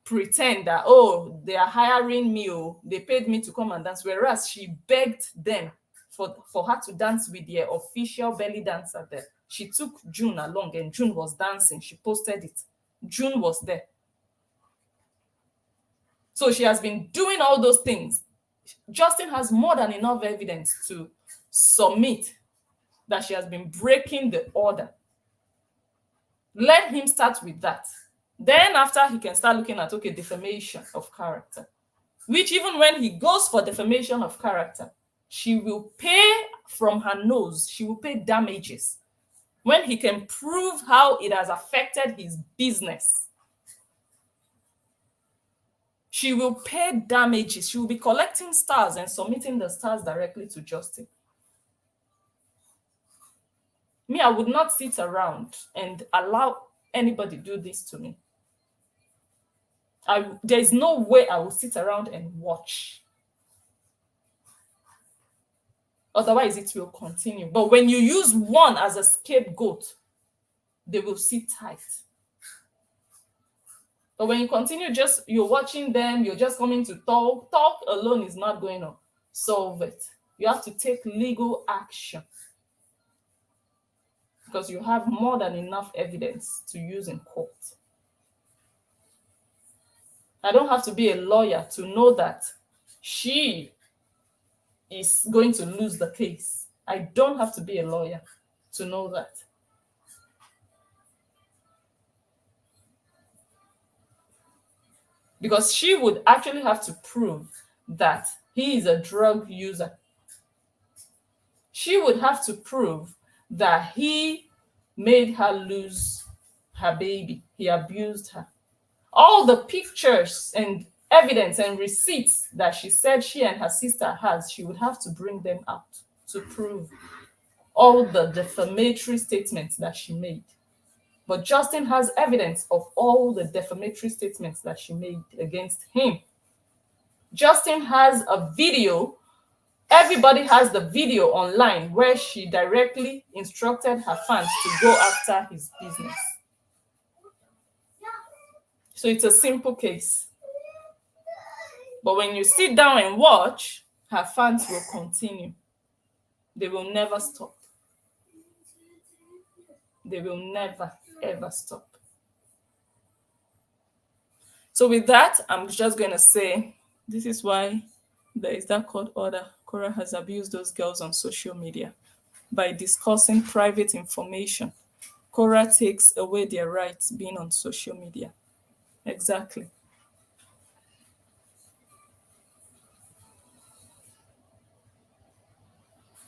pretend that, oh, they are hiring me, oh, they paid me to come and dance, whereas she begged them for her to dance with their official belly dancer there. She took June along and June was dancing. She posted it. June was there. So she has been doing all those things. Justin has more than enough evidence to submit that she has been breaking the order. Let him start with that. Then after, he can start looking at, okay, defamation of character, which even when he goes for defamation of character, she will pay from her nose. She will pay damages when he can prove how it has affected his business. She will pay damages. She will be collecting stars and submitting the stars directly to Justin. Me, I would not sit around and allow anybody do this to me. There's no way I will sit around and watch. Otherwise, it will continue. But when you use one as a scapegoat, they will sit tight. But when you continue, you're watching them, you're just coming to talk. Talk alone is not going to solve it. You have to take legal action because you have more than enough evidence to use in court. I don't have to be a lawyer to know that she is going to lose the case. I don't have to be a lawyer to know that. Because she would actually have to prove that he is a drug user. she would have to prove that he made her lose her baby. He abused her. All the pictures and evidence and receipts that she said she and her sister has, she would have to bring them out to prove all the defamatory statements that she made. But Justin has evidence of all the defamatory statements that she made against him. Justin has a video. Everybody has the video online where she directly instructed her fans to go after his business. So it's a simple case. But when you sit down and watch, her fans will continue. They will never stop. They will never, ever stop. So with that, I'm just going to say, this is why there is that court order. Kora has abused those girls on social media by discussing private information. Kora takes away their rights being on social media. Exactly.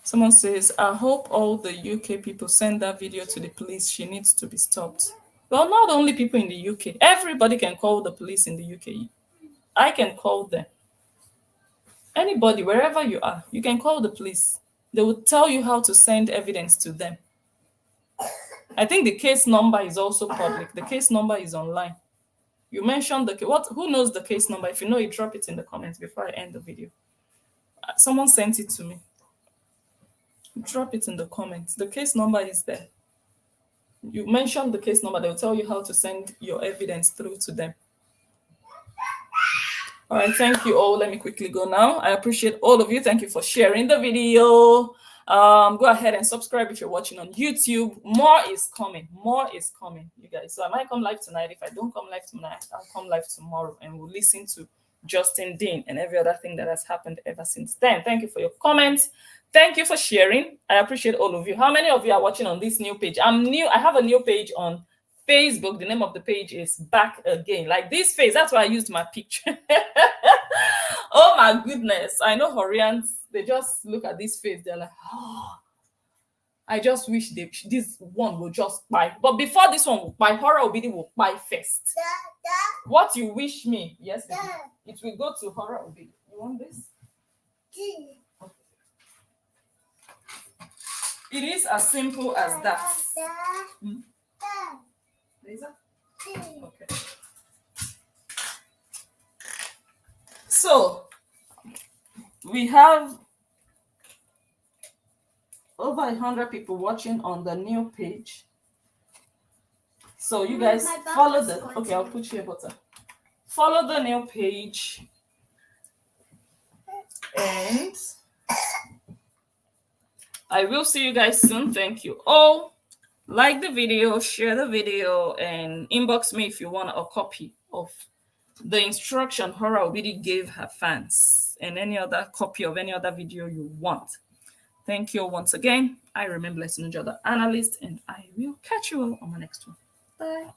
Someone says, I hope all the UK people send that video to the police. She needs to be stopped. Well, not only people in the UK. Everybody can call the police in the UK. I can call them. Anybody, wherever you are, you can call the police. They will tell you how to send evidence to them. I think the case number is also public. The case number is online. You mentioned who knows the case number? If you know it, drop it in the comments before I end the video. Someone sent it to me. Drop it in the comments. The case number is there. You mentioned the case number, they'll tell you how to send your evidence through to them. All right, thank you all. Let me quickly go now. I appreciate all of you. Thank you for sharing the video. Go ahead and subscribe if you're watching on YouTube. More is coming. More is coming, you guys. So I might come live tonight. If I don't come live tonight, I'll come live tomorrow and we'll listen to Justin Dean and every other thing that has happened ever since then. Thank you for your comments. Thank you for sharing. I appreciate all of you. How many of you are watching on this new page? I'm new. I have a new page on Facebook. The name of the page is Back Again. Like this face. That's why I used my picture. Oh my goodness. I know Horians, they just look at this face. They're like, oh, I just wish this one will just buy. But before this one will buy, Horra Obidi will buy first. What you wish me? Yes, baby. It will go to Horra Obidi. You want this? Okay. It is as simple as that. Lisa? Okay. So, we have over 100 people watching on the new page. So you guys follow the... Okay, I'll put you a butter. Follow the new page. And I will see you guys soon. Thank you all. Like the video, share the video, and inbox me if you want a copy of the instruction Horra Obidi gave her fans and any other copy of any other video you want. Thank you once again. I remain Blessing, the analyst, and I will catch you all on my next one. Bye.